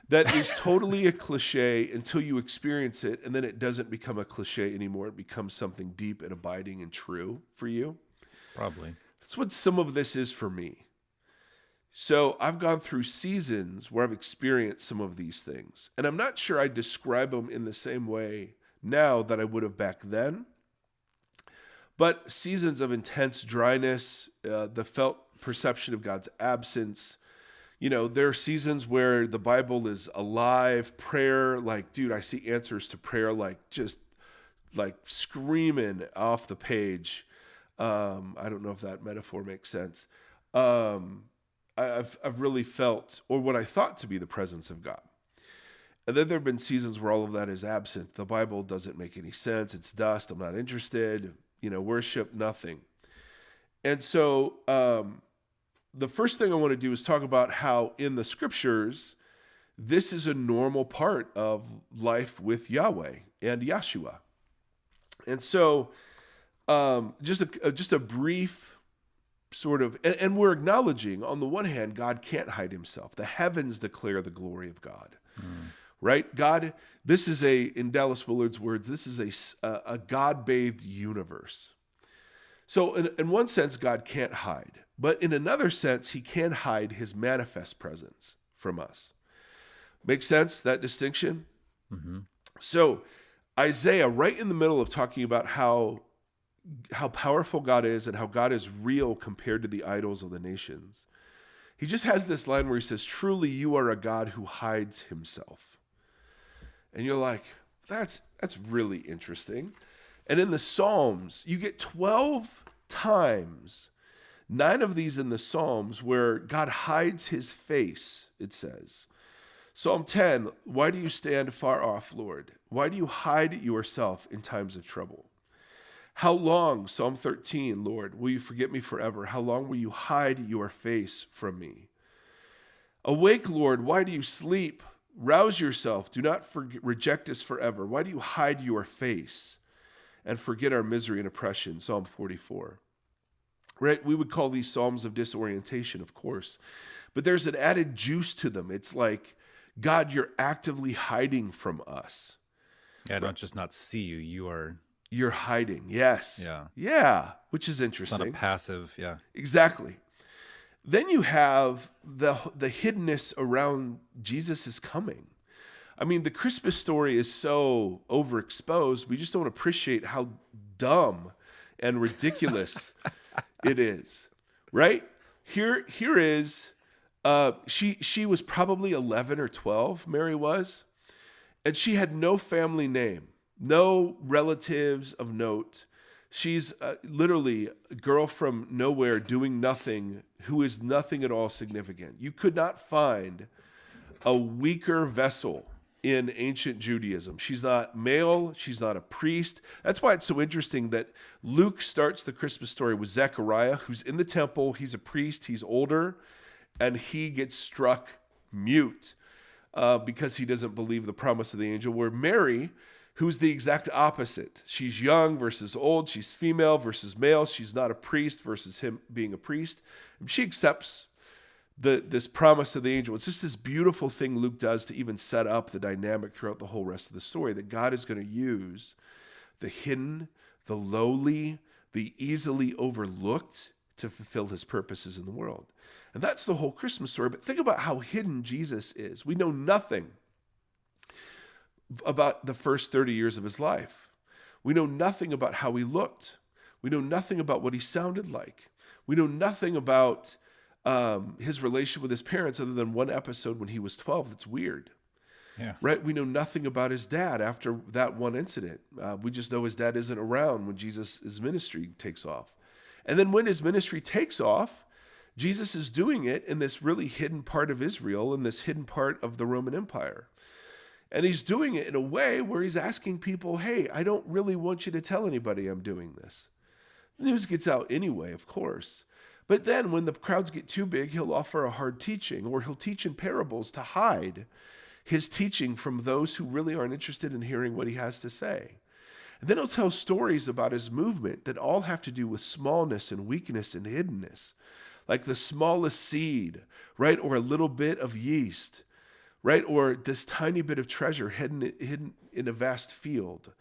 that is totally a cliche until you experience it, and then it doesn't become a cliche anymore? It becomes something deep and abiding and true for you? Probably. That's what some of this is for me. So I've gone through seasons where I've experienced some of these things, and I'm not sure I describe them in the same way now that I would have back then. But seasons of intense dryness, the felt perception of God's absence. There are seasons where the Bible is alive, prayer, like, dude, I see answers to prayer, like just like screaming off the page. I don't know if that metaphor makes sense. I've really felt, or what I thought to be, the presence of God. And then there have been seasons where all of that is absent. The Bible doesn't make any sense. It's dust. I'm not interested. Worship, nothing. And so the first thing I want to do is talk about how in the scriptures, this is a normal part of life with Yahweh and Yeshua. And so just a brief sort of, and we're acknowledging, on the one hand, God can't hide himself. The heavens declare the glory of God, right? God, this is in Dallas Willard's words, this is a God-bathed universe. So in one sense, God can't hide, but in another sense, he can hide his manifest presence from us. Make sense, that distinction? Mm-hmm. So Isaiah, right in the middle of talking about how powerful God is and how God is real compared to the idols of the nations, he just has this line where he says, truly you are a God who hides himself. And you're like, that's really interesting. And in the Psalms, you get 12 times, 9 of these in the Psalms, where God hides his face, it says. Psalm 10, why do you stand far off, Lord? Why do you hide yourself in times of trouble? How long, Psalm 13, Lord, will you forget me forever? How long will you hide your face from me? Awake, Lord, why do you sleep? Rouse yourself, do not reject us forever. Why do you hide your face and forget our misery and oppression? Psalm 44. Right? We would call these psalms of disorientation, of course, but there's an added juice to them. It's like, God, you're actively hiding from us. Yeah, I don't just not see you, you're hiding. Yes. Yeah. Yeah. Which is interesting. It's not a passive. Yeah. Exactly. Then you have the hiddenness around Jesus' coming. I mean, the Christmas story is so overexposed. We just don't appreciate how dumb and ridiculous it is. Right? Here is, she was probably 11 or 12, Mary was, and she had no family name. No relatives of note. She's literally a girl from nowhere doing nothing, who is nothing at all significant. You could not find a weaker vessel in ancient Judaism. She's not male. She's not a priest. That's why it's so interesting that Luke starts the Christmas story with Zechariah, who's in the temple. He's a priest. He's older, and he gets struck mute because he doesn't believe the promise of the angel. Where Mary, who's the exact opposite. She's young versus old. She's female versus male. She's not a priest versus him being a priest. And she accepts this promise of the angel. It's just this beautiful thing Luke does to even set up the dynamic throughout the whole rest of the story, that God is going to use the hidden, the lowly, the easily overlooked to fulfill his purposes in the world. And that's the whole Christmas story. But think about how hidden Jesus is. We know nothing about the first 30 years of his life. We know nothing about how he looked. We know nothing about what he sounded like. We know nothing about his relationship with his parents other than one episode when he was 12. That's weird. Yeah. Right? We know nothing about his dad after that one incident. We just know his dad isn't around when his ministry takes off. And then when his ministry takes off, Jesus is doing it in this really hidden part of Israel, in this hidden part of the Roman Empire. And he's doing it in a way where he's asking people, hey, I don't really want you to tell anybody I'm doing this. The news gets out anyway, of course. But then when the crowds get too big, he'll offer a hard teaching, or he'll teach in parables to hide his teaching from those who really aren't interested in hearing what he has to say. And then he'll tell stories about his movement that all have to do with smallness and weakness and hiddenness, like the smallest seed, right? Or a little bit of yeast, right? Or this tiny bit of treasure hidden in a vast field,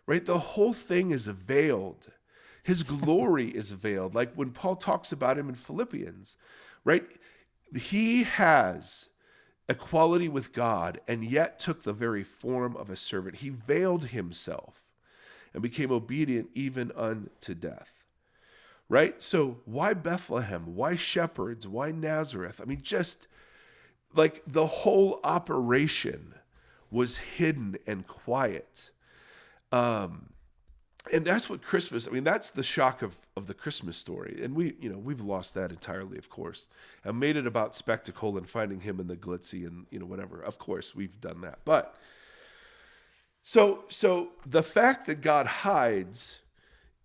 right? The whole thing is veiled. His glory is veiled. Like when Paul talks about him in Philippians, right? He has equality with God and yet took the very form of a servant. He veiled himself and became obedient even unto death, right? So why Bethlehem? Why shepherds? Why Nazareth? I mean, just like the whole operation was hidden and quiet. And that's what Christmas, I mean, that's the shock of the Christmas story. And we've lost that entirely, of course, and made it about spectacle and finding him in the glitzy and, whatever. Of course, we've done that. But so the fact that God hides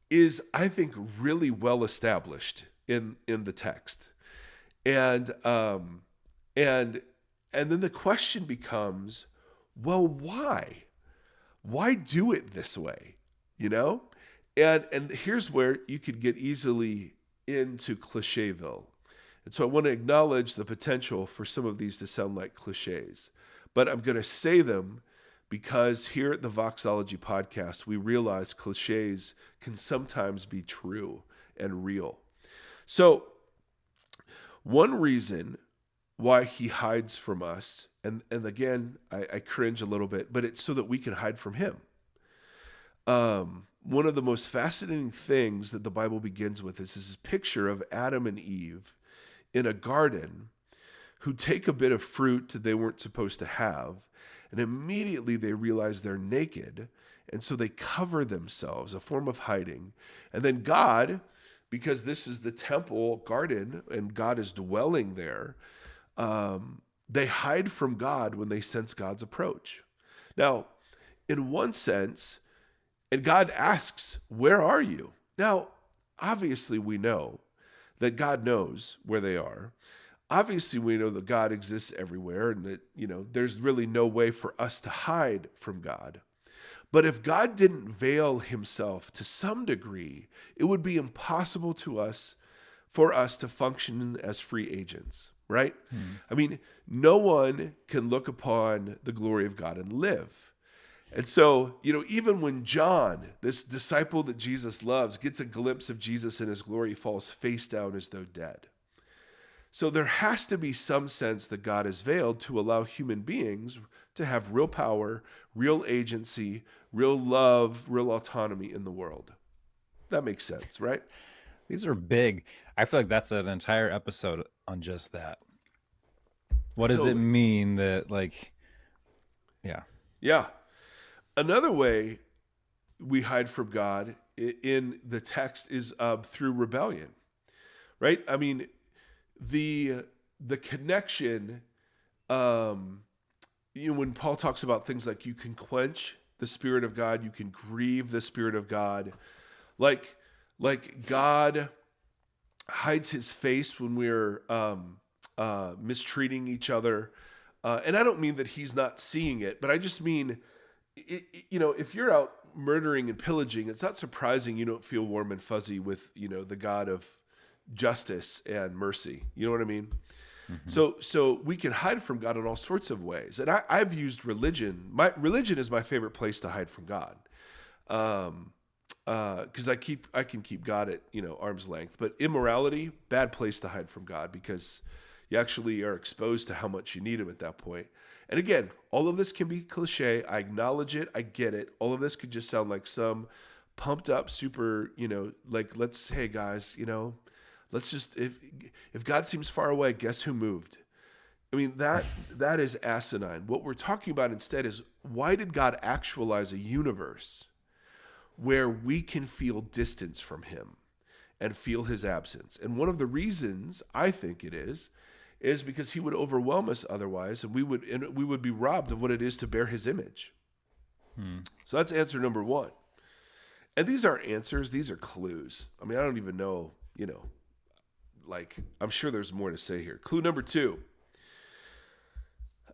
is, I think, really well established in the text. And then the question becomes, well, why? Why do it this way? And here's where you could get easily into Clichéville. And so I want to acknowledge the potential for some of these to sound like cliches, but I'm going to say them because here at the VOXOLOGY podcast, we realize cliches can sometimes be true and real. So one reason why he hides from us, and again, I cringe a little bit, but it's so that we can hide from him. One of the most fascinating things that the Bible begins with is this picture of Adam and Eve in a garden who take a bit of fruit that they weren't supposed to have, and immediately they realize they're naked, and so they cover themselves, a form of hiding. And then God, because this is the temple garden and God is dwelling there, they hide from God when they sense God's approach. Now, in one sense, and God asks, where are you? Now, obviously we know that God knows where they are. Obviously we know that God exists everywhere and that, there's really no way for us to hide from God. But if God didn't veil himself to some degree, it would be impossible for us to function as free agents, right? I mean, no one can look upon the glory of God and live. And so, even when John, this disciple that Jesus loves, gets a glimpse of Jesus in his glory, he falls face down as though dead. So there has to be some sense that God is veiled to allow human beings to have real power, real agency, real love, real autonomy in the world. That makes sense, right? These are big. I feel like that's an entire episode on just that. What does it mean that, yeah. Yeah. Another way we hide from God in the text is through rebellion, right? I mean, the connection when Paul talks about things like you can quench the Spirit of God, you can grieve the Spirit of God, like God hides his face when we're mistreating each other. And I don't mean that he's not seeing it, but I just mean, if you're out murdering and pillaging, it's not surprising you don't feel warm and fuzzy with, the God of justice and mercy. You know what I mean? Mm-hmm. So we can hide from God in all sorts of ways. And I've used religion. Religion is my favorite place to hide from God. Because I can keep God at arm's length, but immorality, bad place to hide from God, because you actually are exposed to how much you need him at that point. And again, all of this can be cliche. I acknowledge it. I get it. All of this could just sound like some pumped up, super, hey guys, let's just, if God seems far away, guess who moved? I mean, that is asinine. What we're talking about instead is, why did God actualize a universe where we can feel distance from him and feel his absence? And one of the reasons I think it is because he would overwhelm us otherwise, and we would be robbed of what it is to bear his image. So that's answer number one. And these aren't answers, these are clues. I mean, I don't even know, I'm sure there's more to say here. Clue number two.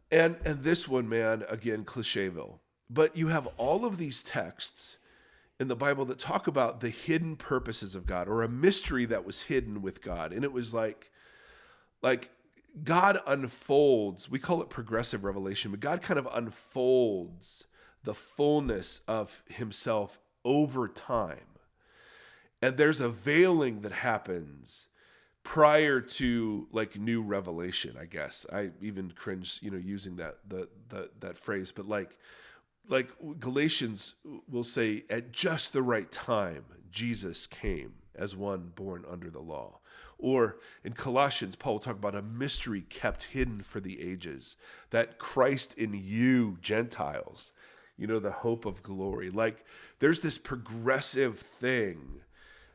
And this one, man, again, Clicheville. But you have all of these texts in the Bible that talk about the hidden purposes of God, or a mystery that was hidden with God. And it was like God unfolds, we call it progressive revelation, but God kind of unfolds the fullness of himself over time. And there's a veiling that happens prior to new revelation, I guess. I even cringe, using that phrase, but like Galatians will say, at just the right time, Jesus came as one born under the law. Or in Colossians, Paul will talk about a mystery kept hidden for the ages, that Christ in you, Gentiles, the hope of glory. There's this progressive thing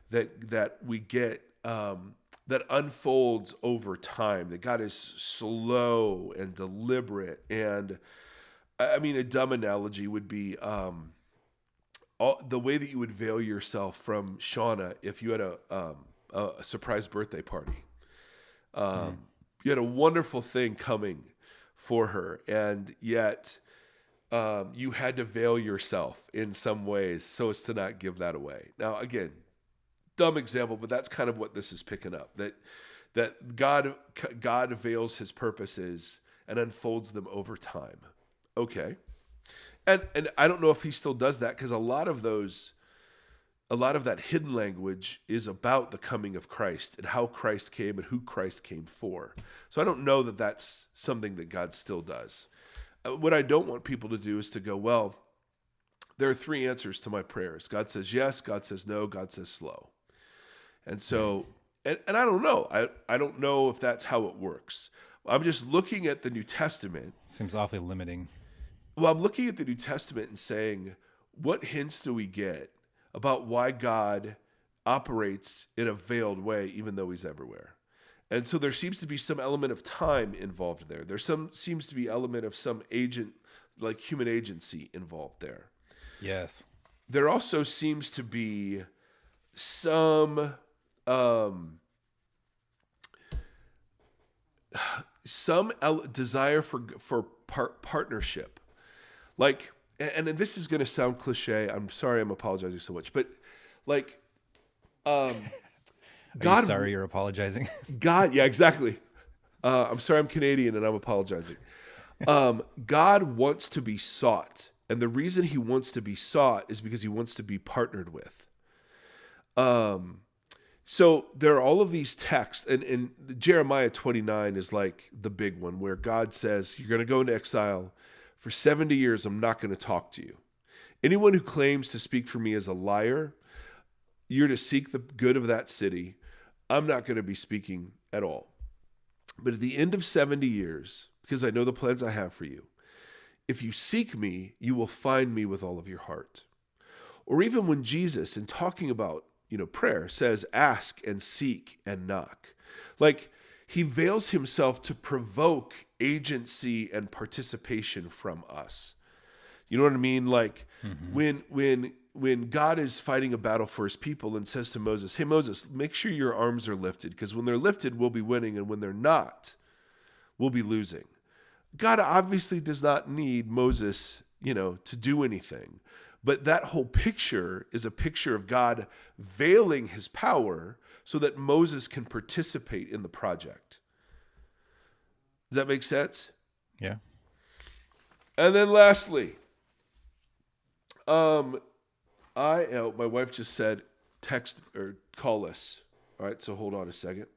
that we get that unfolds over time, that God is slow and deliberate. And I mean, a dumb analogy would be the way that you would veil yourself from Shauna if you had a surprise birthday party. You had a wonderful thing coming for her, and yet you had to veil yourself in some ways so as to not give that away. Now, again, dumb example, but that's kind of what this is picking up, that God veils his purposes and unfolds them over time. Okay. And I don't know if he still does that, because a lot of that hidden language is about the coming of Christ and how Christ came and who Christ came for. So I don't know that that's something that God still does. What I don't want people to do is to go, well, there are three answers to my prayers. God says yes, God says no, God says slow. And so, and I don't know. I don't know if that's how it works. I'm just looking at the New Testament. Seems awfully limiting. Well, I'm looking at the New Testament and saying, what hints do we get about why God operates in a veiled way, even though he's everywhere? And so there seems to be some element of time involved there. Seems to be element of some agent, like human agency involved there. Yes. There also seems to be some desire for partnership. And this is going to sound cliche. I'm sorry, I'm apologizing so much, but Are God, you sorry you're apologizing? God, yeah, exactly. I'm sorry, I'm Canadian and I'm apologizing. God wants to be sought, and the reason he wants to be sought is because he wants to be partnered with. So there are all of these texts, and Jeremiah 29 is like the big one, where God says, you're going to go into exile. For 70 years, I'm not going to talk to you. Anyone who claims to speak for me is a liar. You're to seek the good of that city. I'm not going to be speaking at all. But at the end of 70 years, because I know the plans I have for you, if you seek me, you will find me with all of your heart. Or even when Jesus, in talking about prayer, says, ask and seek and knock. He veils himself to provoke agency and participation from us. You know what I mean? Like when God is fighting a battle for his people and says to Moses, hey, Moses, make sure your arms are lifted, because when they're lifted, we'll be winning. And when they're not, we'll be losing. God obviously does not need Moses, to do anything. But that whole picture is a picture of God veiling his power so that Moses can participate in the project. Does that make sense? Yeah. And then lastly, my wife just said text or call us. All right, so hold on a second.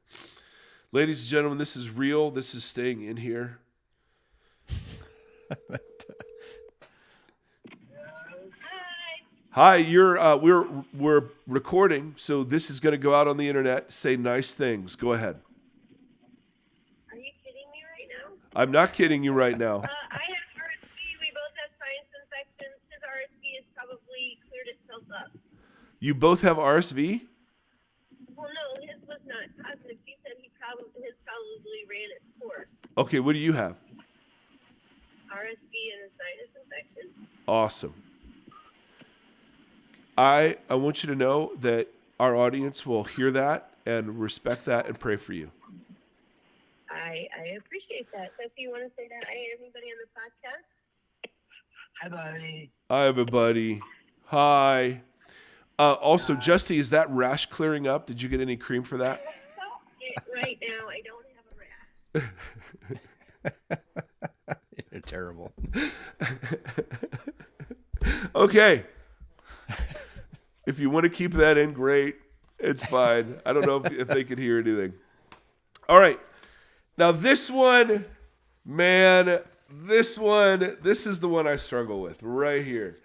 Ladies and gentlemen, this is real. This is staying in here. Hi, we're recording, so this is going to go out on the internet. Say nice things. Go ahead. Are you kidding me right now? I'm not kidding you right now. I have RSV. We both have sinus infections. His RSV has probably cleared itself up. You both have RSV? Well, no, his was not positive. She said his probably ran its course. Okay, what do you have? RSV and a sinus infection. Awesome. I want you to know that our audience will hear that and respect that and pray for you. I appreciate that. So if you want to say that, hi everybody on the podcast. Hi, buddy. Hi, everybody. Hi. Also, Justy, is that rash clearing up? Did you get any cream for that? Right now, I don't have a rash. You're terrible. Okay. If you want to keep that in, great. It's fine. I don't know if they could hear anything. All right. Now this one, man, this is the one I struggle with right here.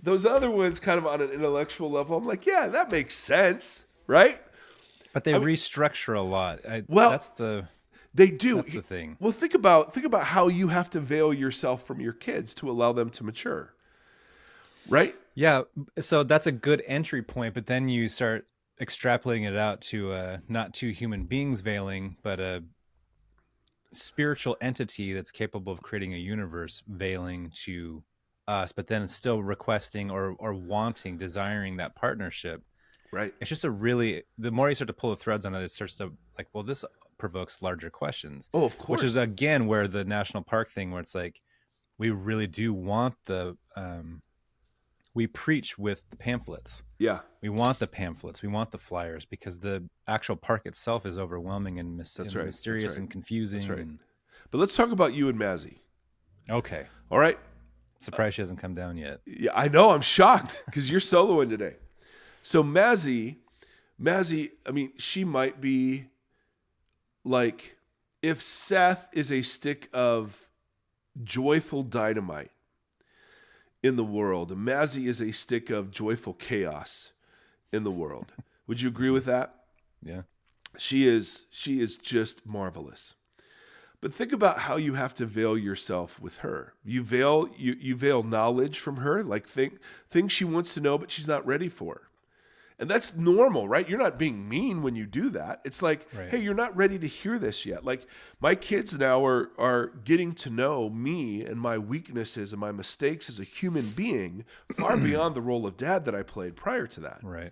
Those other ones kind of on an intellectual level, I'm like, yeah, that makes sense, right? But they restructure a lot. They do. That's the thing. Well, think about how you have to veil yourself from your kids to allow them to mature, right? Yeah, so that's a good entry point, but then you start extrapolating it out to not two human beings veiling, but a spiritual entity that's capable of creating a universe veiling to us, but then still requesting or wanting, desiring that partnership. Right. It's just the more you start to pull the threads on it, it starts to like, well, this provokes larger questions. Oh, of course. Which is, again, where the national park thing, where it's like, we really do want we preach with the pamphlets. Yeah. We want the pamphlets. We want the flyers because the actual park itself is overwhelming and, mysterious and confusing. That's right. But let's talk about you and Mazzy. Okay. All right. Surprised she hasn't come down yet. Yeah, I know. I'm shocked because you're soloing today. So Mazzy, I mean, she might be like, if Seth is a stick of joyful dynamite in the world, Mazzy is a stick of joyful chaos in the world. Would you agree with that? Yeah. She is just marvelous. But think about how you have to veil yourself with her. You veil knowledge from her, like things she wants to know but she's not ready for. And that's normal, right? You're not being mean when you do that. It's like, right. Hey, you're not ready to hear this yet. Like my kids now are getting to know me and my weaknesses and my mistakes as a human being far beyond the role of dad that I played prior to that. Right.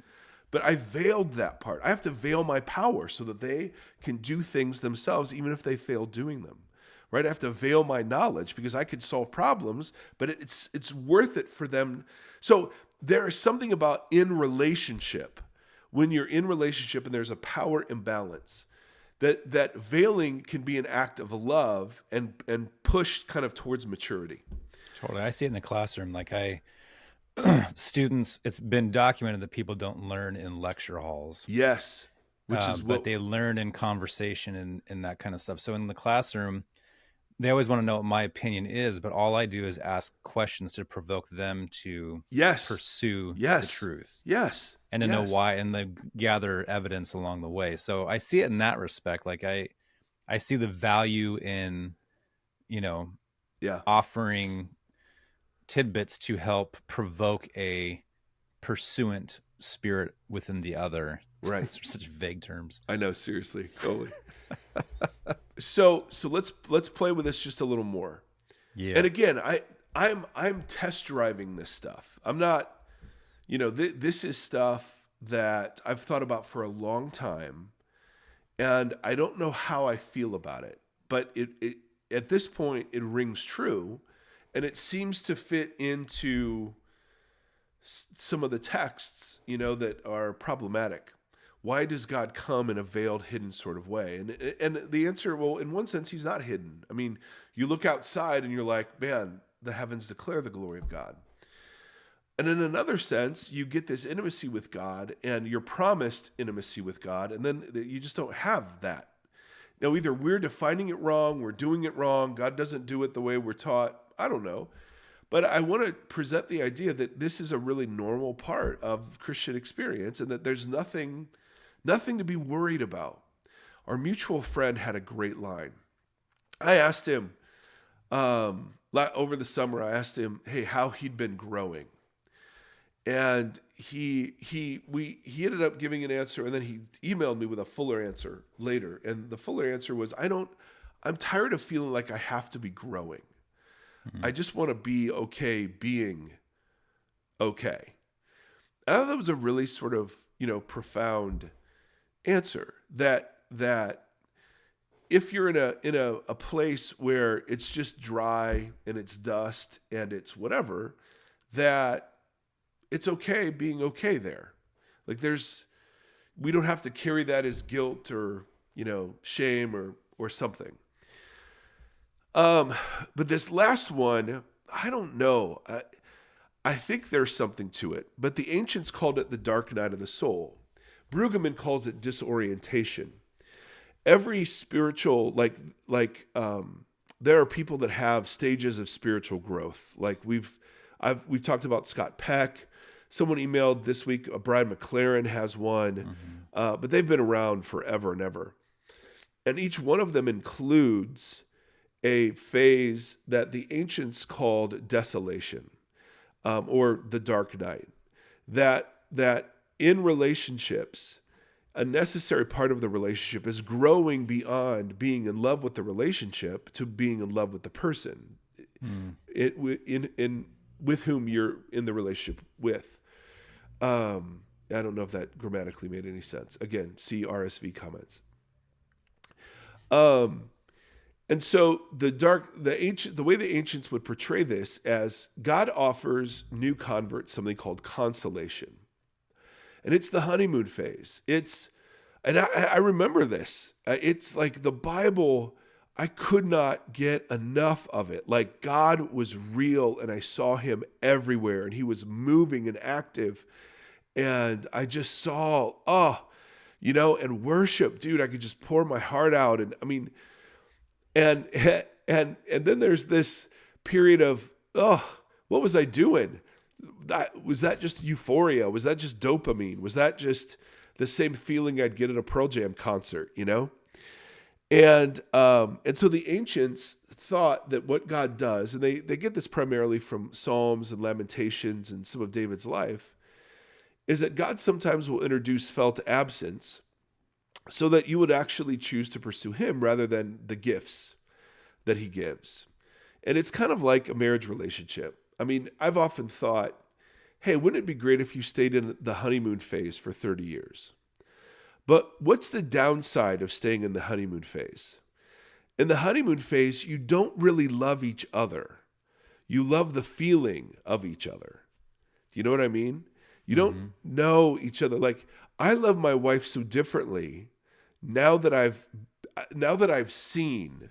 But I veiled that part. I have to veil my power so that they can do things themselves, even if they fail doing them. Right? I have to veil my knowledge because I could solve problems, but it's worth it for them. So there is something about in relationship, when you're in relationship and there's a power imbalance, that veiling can be an act of love and push kind of towards maturity. Totally. I see it in the classroom. Like students, it's been documented that people don't learn in lecture halls. Yes. But they learn in conversation and that kind of stuff. So in the classroom, they always want to know what my opinion is, but all I do is ask questions to provoke them to pursue the truth. Yes. And to know why, and then gather evidence along the way. So I see it in that respect. Like I see the value in, offering tidbits to help provoke a pursuant spirit within the other Right. Those are such vague terms. I know, seriously, totally. So let's play with this just a little more. Yeah. And again, I'm test driving this stuff. I'm not, this is stuff that I've thought about for a long time, and I don't know how I feel about it. But it at this point it rings true, and it seems to fit into some of the texts, that are problematic. Why does God come in a veiled, hidden sort of way? And the answer, well, in one sense, he's not hidden. I mean, you look outside and you're like, man, the heavens declare the glory of God. And in another sense, you get this intimacy with God, and you're promised intimacy with God, and then you just don't have that. Now, either we're defining it wrong, we're doing it wrong, God doesn't do it the way we're taught, I don't know. But I want to present the idea that this is a really normal part of Christian experience, and that there's nothing to be worried about. Our mutual friend had a great line. I asked him, over the summer, I asked him, hey, how he'd been growing. And he ended up giving an answer, and then he emailed me with a fuller answer later. And the fuller answer was, I'm tired of feeling like I have to be growing. I just want to be okay being okay. And I thought that was a really sort of, profound answer, that if you're in a place where it's just dry and it's dust and it's whatever, that it's okay being okay there. Like we don't have to carry that as guilt or, shame or something. But this last one, I don't know. I think there's something to it, but the ancients called it the dark night of the soul. Brueggemann calls it disorientation. Every spiritual, there are people that have stages of spiritual growth. Like we've talked about Scott Peck. Someone emailed this week, Brian McLaren has one, but they've been around forever and ever. And each one of them includes a phase that the ancients called desolation, or the dark night. That in relationships, a necessary part of the relationship is growing beyond being in love with the relationship to being in love with the person with whom you're in the relationship with. I don't know if that grammatically made any sense. Again, see RSV comments. And so the way the ancients would portray this as God offers new converts something called consolation. And it's the honeymoon phase. And I remember this. It's like the Bible, I could not get enough of it. Like God was real, and I saw him everywhere, and he was moving and active. And I just saw, and worship, dude, I could just pour my heart out. And I mean, and then there's this period of, what was I doing? Was that just euphoria? Was that just dopamine? Was that just the same feeling I'd get at a Pearl Jam concert, And so the ancients thought that what God does, and they get this primarily from Psalms and Lamentations and some of David's life, is that God sometimes will introduce felt absence so that you would actually choose to pursue him rather than the gifts that he gives. And it's kind of like a marriage relationship. I mean, I've often thought, hey, wouldn't it be great if you stayed in the honeymoon phase for 30 years? But what's the downside of staying in the honeymoon phase? In the honeymoon phase, you don't really love each other. You love the feeling of each other. Do you know what I mean? You don't know each other. Like, I love my wife so differently now that I've seen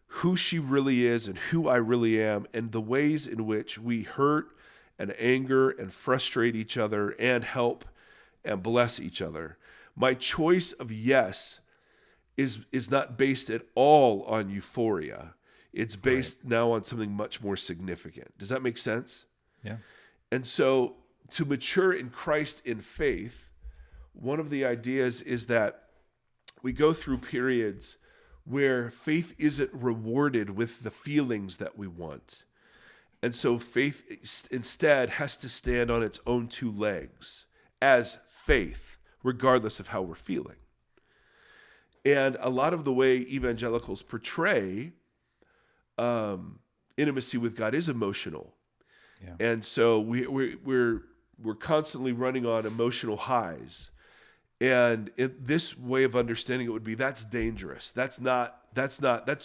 who she really is and who I really am, and the ways in which we hurt and anger and frustrate each other and help and bless each other. My choice of yes is not based at all on euphoria. It's based now on something much more significant. Does that make sense? Yeah. And so to mature in Christ in faith, one of the ideas is that we go through periods where faith isn't rewarded with the feelings that we want. And so faith instead has to stand on its own two legs as faith regardless of how we're feeling. And a lot of the way evangelicals portray intimacy with God is emotional. Yeah. And so we're constantly running on emotional highs. And this way of understanding it would be, that's dangerous. That's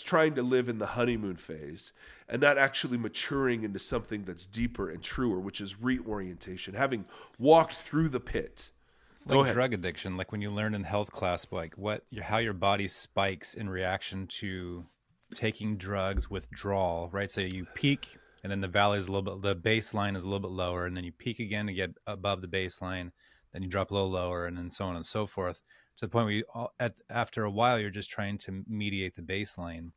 trying to live in the honeymoon phase and not actually maturing into something that's deeper and truer, which is reorientation, having walked through the pit. It's like drug addiction, like when you learn in health class, like how your body spikes in reaction to taking drugs, withdrawal, right? So you peak, and then the valley is the baseline is a little bit lower, and then you peak again to get above the baseline, then you drop a little lower, and then so on and so forth, to the point where after a while, you're just trying to mediate the baseline.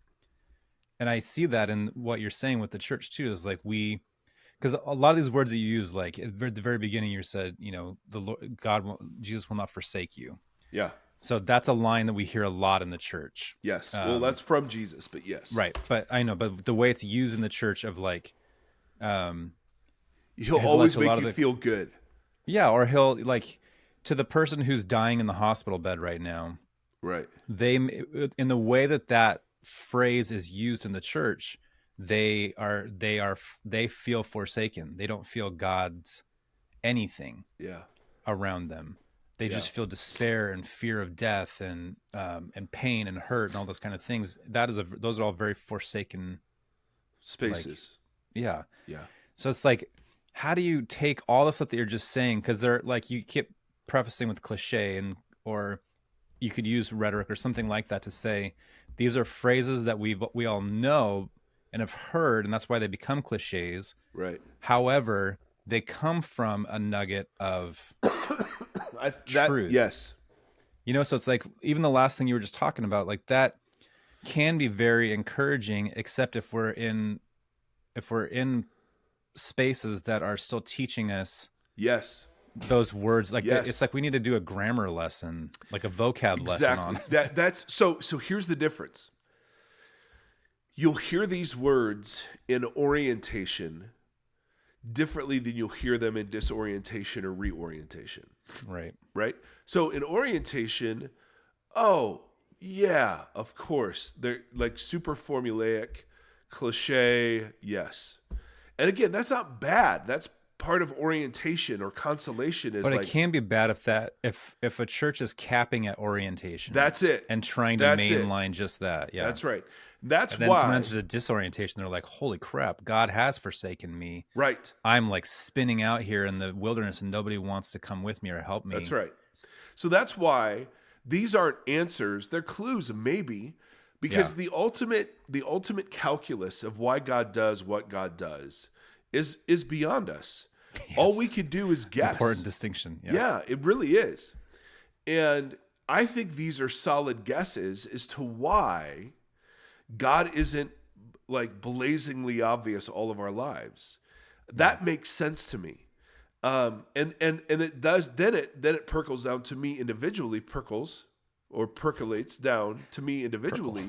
And I see that in what you're saying with the church too, is like because a lot of these words that you use, like at the very beginning, you said, the Lord, Jesus will not forsake you. Yeah. So that's a line that we hear a lot in the church. Yes. Well, that's from Jesus, but yes. Right. But I know, but the way it's used in the church of like, he'll always make you feel good. Yeah. Or he'll like, to the person who's dying in the hospital bed right now. Right. In the way that phrase is used in the church, they feel forsaken. They don't feel God's anything around them. They just feel despair and fear of death and pain and hurt and all those kind of things. Those are all very forsaken spaces. Yeah. Yeah. So it's like, how do you take all the stuff that you're just saying? Because they're like, you keep prefacing with cliche or you could use rhetoric or something like that to say, these are phrases that we all know and have heard, and that's why they become cliches. Right. However, they come from a nugget of truth. Yes. So it's like, even the last thing you were just talking about, like that can be very encouraging, except if we're in spaces that are still teaching us those words. Like it's like we need to do a grammar lesson, like a vocab lesson on that's so here's the difference. You'll hear these words in orientation differently than you'll hear them in disorientation or reorientation. Right. So in orientation, oh yeah, of course, they're like super formulaic, cliche. Yes. And again, that's not bad. That's part of orientation or consolation. But it can be bad if a church is capping at orientation. That's it. And trying to mainline just that. Yeah. That's right. That's and then why sometimes there's a disorientation. They're like, holy crap, God has forsaken me. Right. I'm like spinning out here in the wilderness and nobody wants to come with me or help me. That's right. So that's why these aren't answers. They're clues, maybe, because the ultimate calculus of why God does what God does is beyond us. Yes. All we could do is guess. Important distinction. Yeah, it really is. And I think these are solid guesses as to why God isn't like blazingly obvious all of our lives. That makes sense to me. And it does, then it percolates down to me individually, percolates down to me individually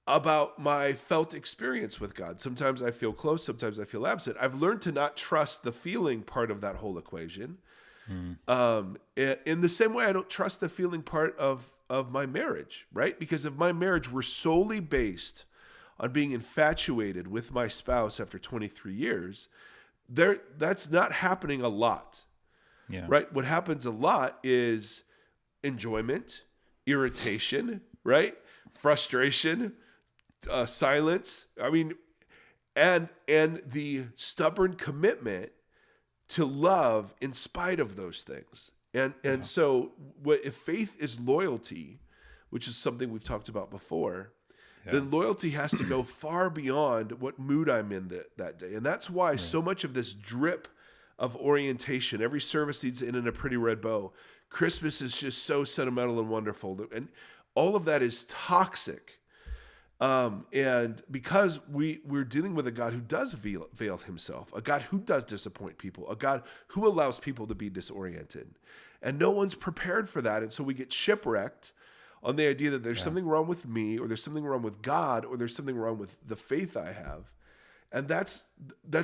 about my felt experience with God. Sometimes I feel close, sometimes I feel absent. I've learned to not trust the feeling part of that whole equation. In the same way I don't trust the feeling part of my marriage, right? Because if my marriage were solely based on being infatuated with my spouse after 23 years, that's not happening a lot, right? What happens a lot is enjoyment, irritation, right? Frustration, silence. I mean, and the stubborn commitment to love in spite of those things. And so if faith is loyalty, which is something we've talked about before, then loyalty has to go far beyond what mood I'm in that day. And that's why so much of this drip of orientation, every service needs to end in a pretty red bow. Christmas is just so sentimental and wonderful. And all of that is toxic. And because we're dealing with a God who does veil himself, a God who does disappoint people, a God who allows people to be disoriented. And no one's prepared for that. And so we get shipwrecked on the idea that there's something wrong with me, or there's something wrong with God, or there's something wrong with the faith I have. And that's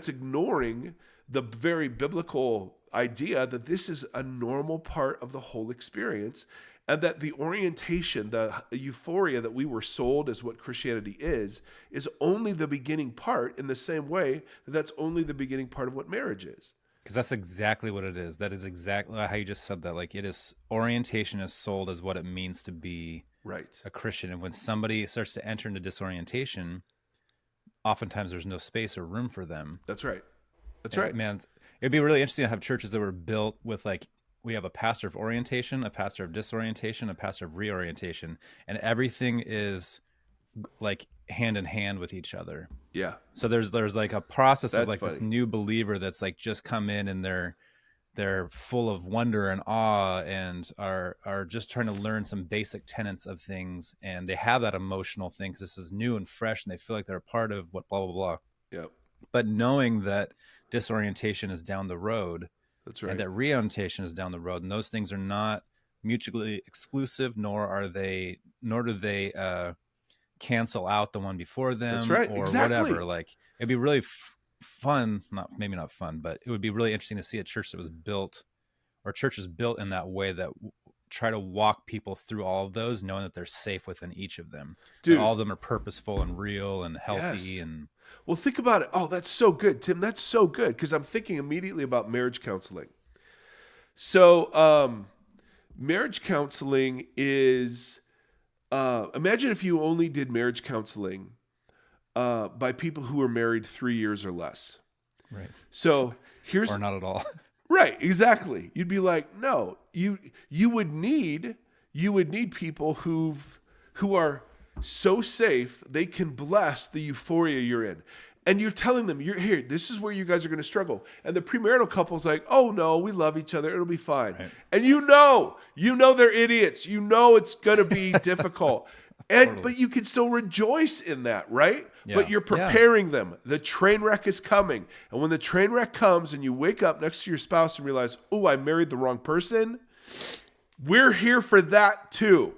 ignoring the very biblical idea that this is a normal part of the whole experience, and that the orientation, the euphoria that we were sold as what Christianity is only the beginning part, in the same way that that's only the beginning part of what marriage is. Because that's exactly what it is. That is exactly how you just said that. Like, it is, orientation is sold as what it means to be Right. a Christian. And when somebody starts to enter into disorientation, oftentimes there's no space or room for them. That's right. That's And, right. man, it'd be really interesting to have churches that were built with, like, we have a pastor of orientation, a pastor of disorientation, a pastor of reorientation, and everything is like hand in hand with each other. Yeah. So there's like a process That's of like this funny. new believer that's like just come in, and they're full of wonder and awe, and are just trying to learn some basic tenets of things, and they have that emotional thing because this is new and fresh, and they feel like they're a part of what blah blah blah. Yep. But knowing that disorientation is down the road, That's right. and that reorientation is down the road, and those things are not mutually exclusive, nor do they cancel out the one before them. That's right. Or Exactly. whatever. Like, it'd be really fun, maybe not fun, but it would be really interesting to see a church that was built, or churches built in that way, that try to walk people through all of those, knowing that they're safe within each of them. Dude. That all of them are purposeful and real and healthy. Yes. And Well, think about it. Oh, that's so good, Tim. That's so good, because I'm thinking immediately about marriage counseling. So, marriage counseling is, imagine if you only did marriage counseling by people who were married 3 years or less. right, So here's or not at all. right, exactly. You'd be like, no, you would need people who are so safe they can bless the euphoria you're in. And you're telling them, you're here, this is where you guys are going to struggle. And the premarital couple's like, oh no, we love each other, it'll be fine. Right. And you know they're idiots. You know it's going to be difficult. And Totally. but you can still rejoice in that, right? Yeah. But you're Yeah. preparing them. The train wreck is coming. And when the train wreck comes and you wake up next to your spouse and realize, oh, I married the wrong person, we're here for that too.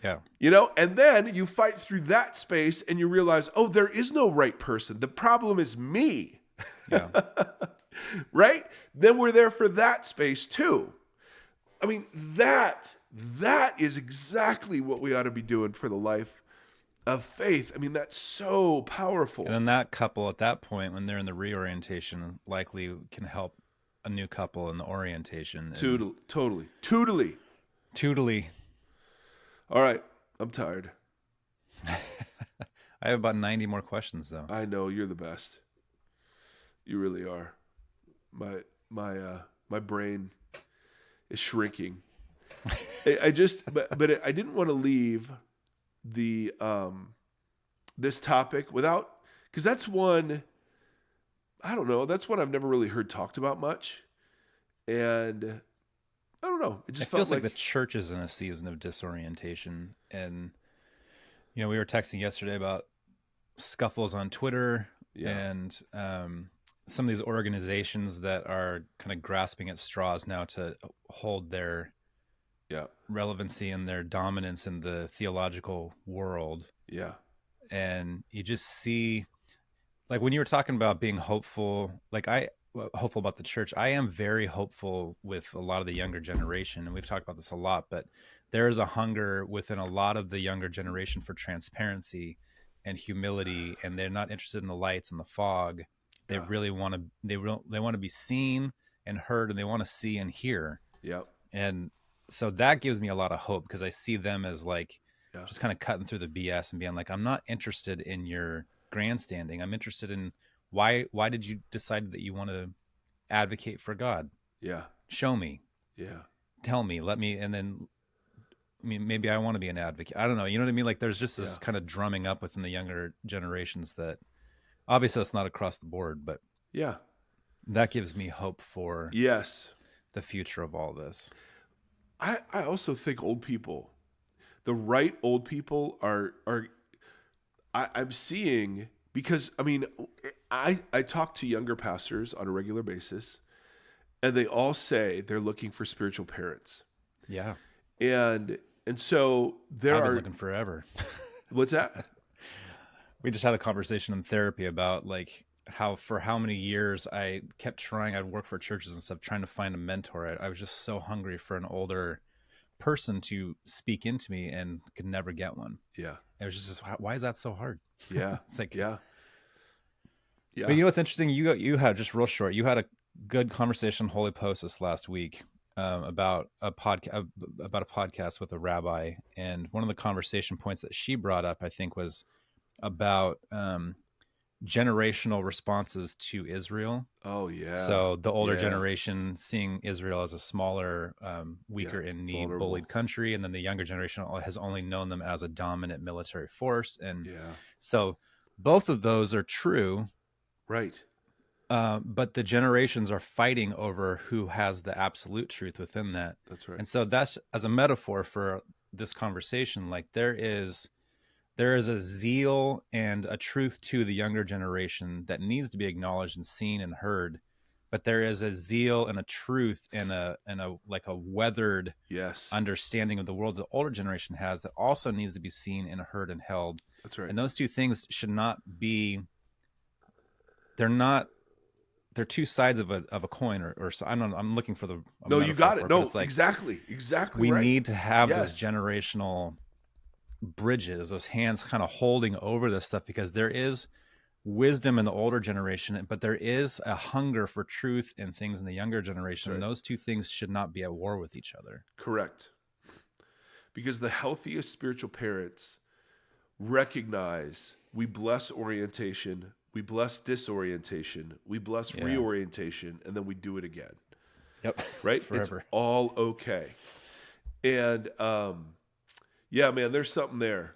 Yeah. You know, and then you fight through that space and you realize, oh, there is no right person. The problem is me. Yeah. Right? Then we're there for that space too. I mean, that is exactly what we ought to be doing for the life of faith. I mean, that's so powerful. And then that couple at that point, when they're in the reorientation, likely can help a new couple in the orientation. And Totally. Totally. All right. I'm tired. I have about 90 more questions though. I know you're the best. You really are. My brain is shrinking. I didn't want to leave the this topic without, because that's one, I don't know, that's one I've never really heard talked about much, and I don't know, it just It felt feels like the church is in a season of disorientation. And, we were texting yesterday about scuffles on Twitter. Yeah. And some of these organizations that are kind of grasping at straws now to hold their yeah, relevancy and their dominance in the theological world. yeah, And you just see, like, when you were talking about being hopeful, hopeful about the church, I am very hopeful with a lot of the younger generation, and we've talked about this a lot, but there is a hunger within a lot of the younger generation for transparency and humility, and they're not interested in the lights and the fog. They Yeah. really want to they want to be seen and heard, and they want to see and hear. yeah, And so that gives me a lot of hope, because I see them as like Yeah. just kind of cutting through the BS and being like, I'm not interested in your grandstanding. I'm interested in why did you decide that you want to advocate for God? yeah, Show me, yeah, tell me, let me, and then, I mean, maybe I want to be an advocate. I don't know. You know what I mean? Like, there's just this Yeah. kind of drumming up within the younger generations that obviously that's not across the board, but yeah, that gives me hope for yes. the future of all this. I also think old people, the right old people I'm seeing, because I mean, I talk to younger pastors on a regular basis, and they all say they're looking for spiritual parents. Yeah. And so there I've been are, looking forever. what's that? We just had a conversation in therapy about, like, how for how many years I kept trying. I'd work for churches and stuff, trying to find a mentor. I was just so hungry for an older person to speak into me and could never get one. Yeah. It was just, why is that so hard? Yeah. It's like, Yeah. Yeah. but you know what's interesting? You had, just real short, you had a good conversation on Holy Post this last week about a podcast with a rabbi, and one of the conversation points that she brought up, I think, was about generational responses to Israel. Oh yeah. So the older Yeah. generation seeing Israel as a smaller, weaker in need, vulnerable. bullied country, and then the younger generation has only known them as a dominant military force. And Yeah. so both of those are true, Right. but the generations are fighting over who has the absolute truth within that. That's right. And so that's, as a metaphor for this conversation, like there is a zeal and a truth to the younger generation that needs to be acknowledged and seen and heard, but there is a zeal and a truth and a like a weathered Yes. understanding of the world the older generation has that also needs to be seen and heard and held. That's right. And those two things should not be, they're two sides of a coin, or so. I'm looking for the No, you got it. No, it's like exactly we right. need to have Yes. those generational bridges, those hands kind of holding over this stuff, because there is wisdom in the older generation, but there is a hunger for truth and things in the younger generation. Right. And those two things should not be at war with each other. Correct. Because the healthiest spiritual parents recognize we bless orientation, we bless disorientation, we bless reorientation, and then we do it again. Yep. Right? Forever. It's all okay. And yeah, man, there's something there.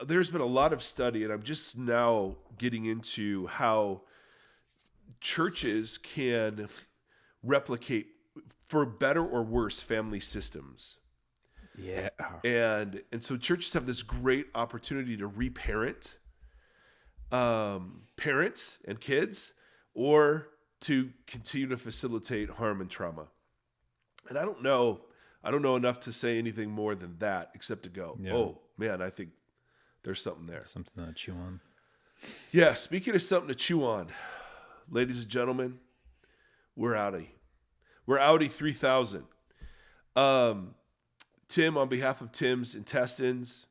There's been a lot of study, and I'm just now getting into how churches can replicate, for better or worse, family systems. Yeah. And so churches have this great opportunity to reparent parents and kids, or to continue to facilitate harm and trauma. And I don't know enough to say anything more than that, except to go, oh man, I think there's something there. Something to chew on. Yeah, speaking of something to chew on, ladies and gentlemen, we're outie. We're outie 3000. Tim, on behalf of Tim's intestines,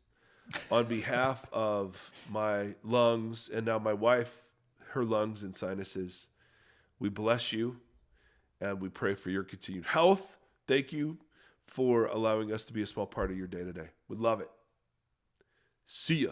on behalf of my lungs, and now my wife, her lungs and sinuses, we bless you and we pray for your continued health. Thank you for allowing us to be a small part of your day today. We love it. See ya.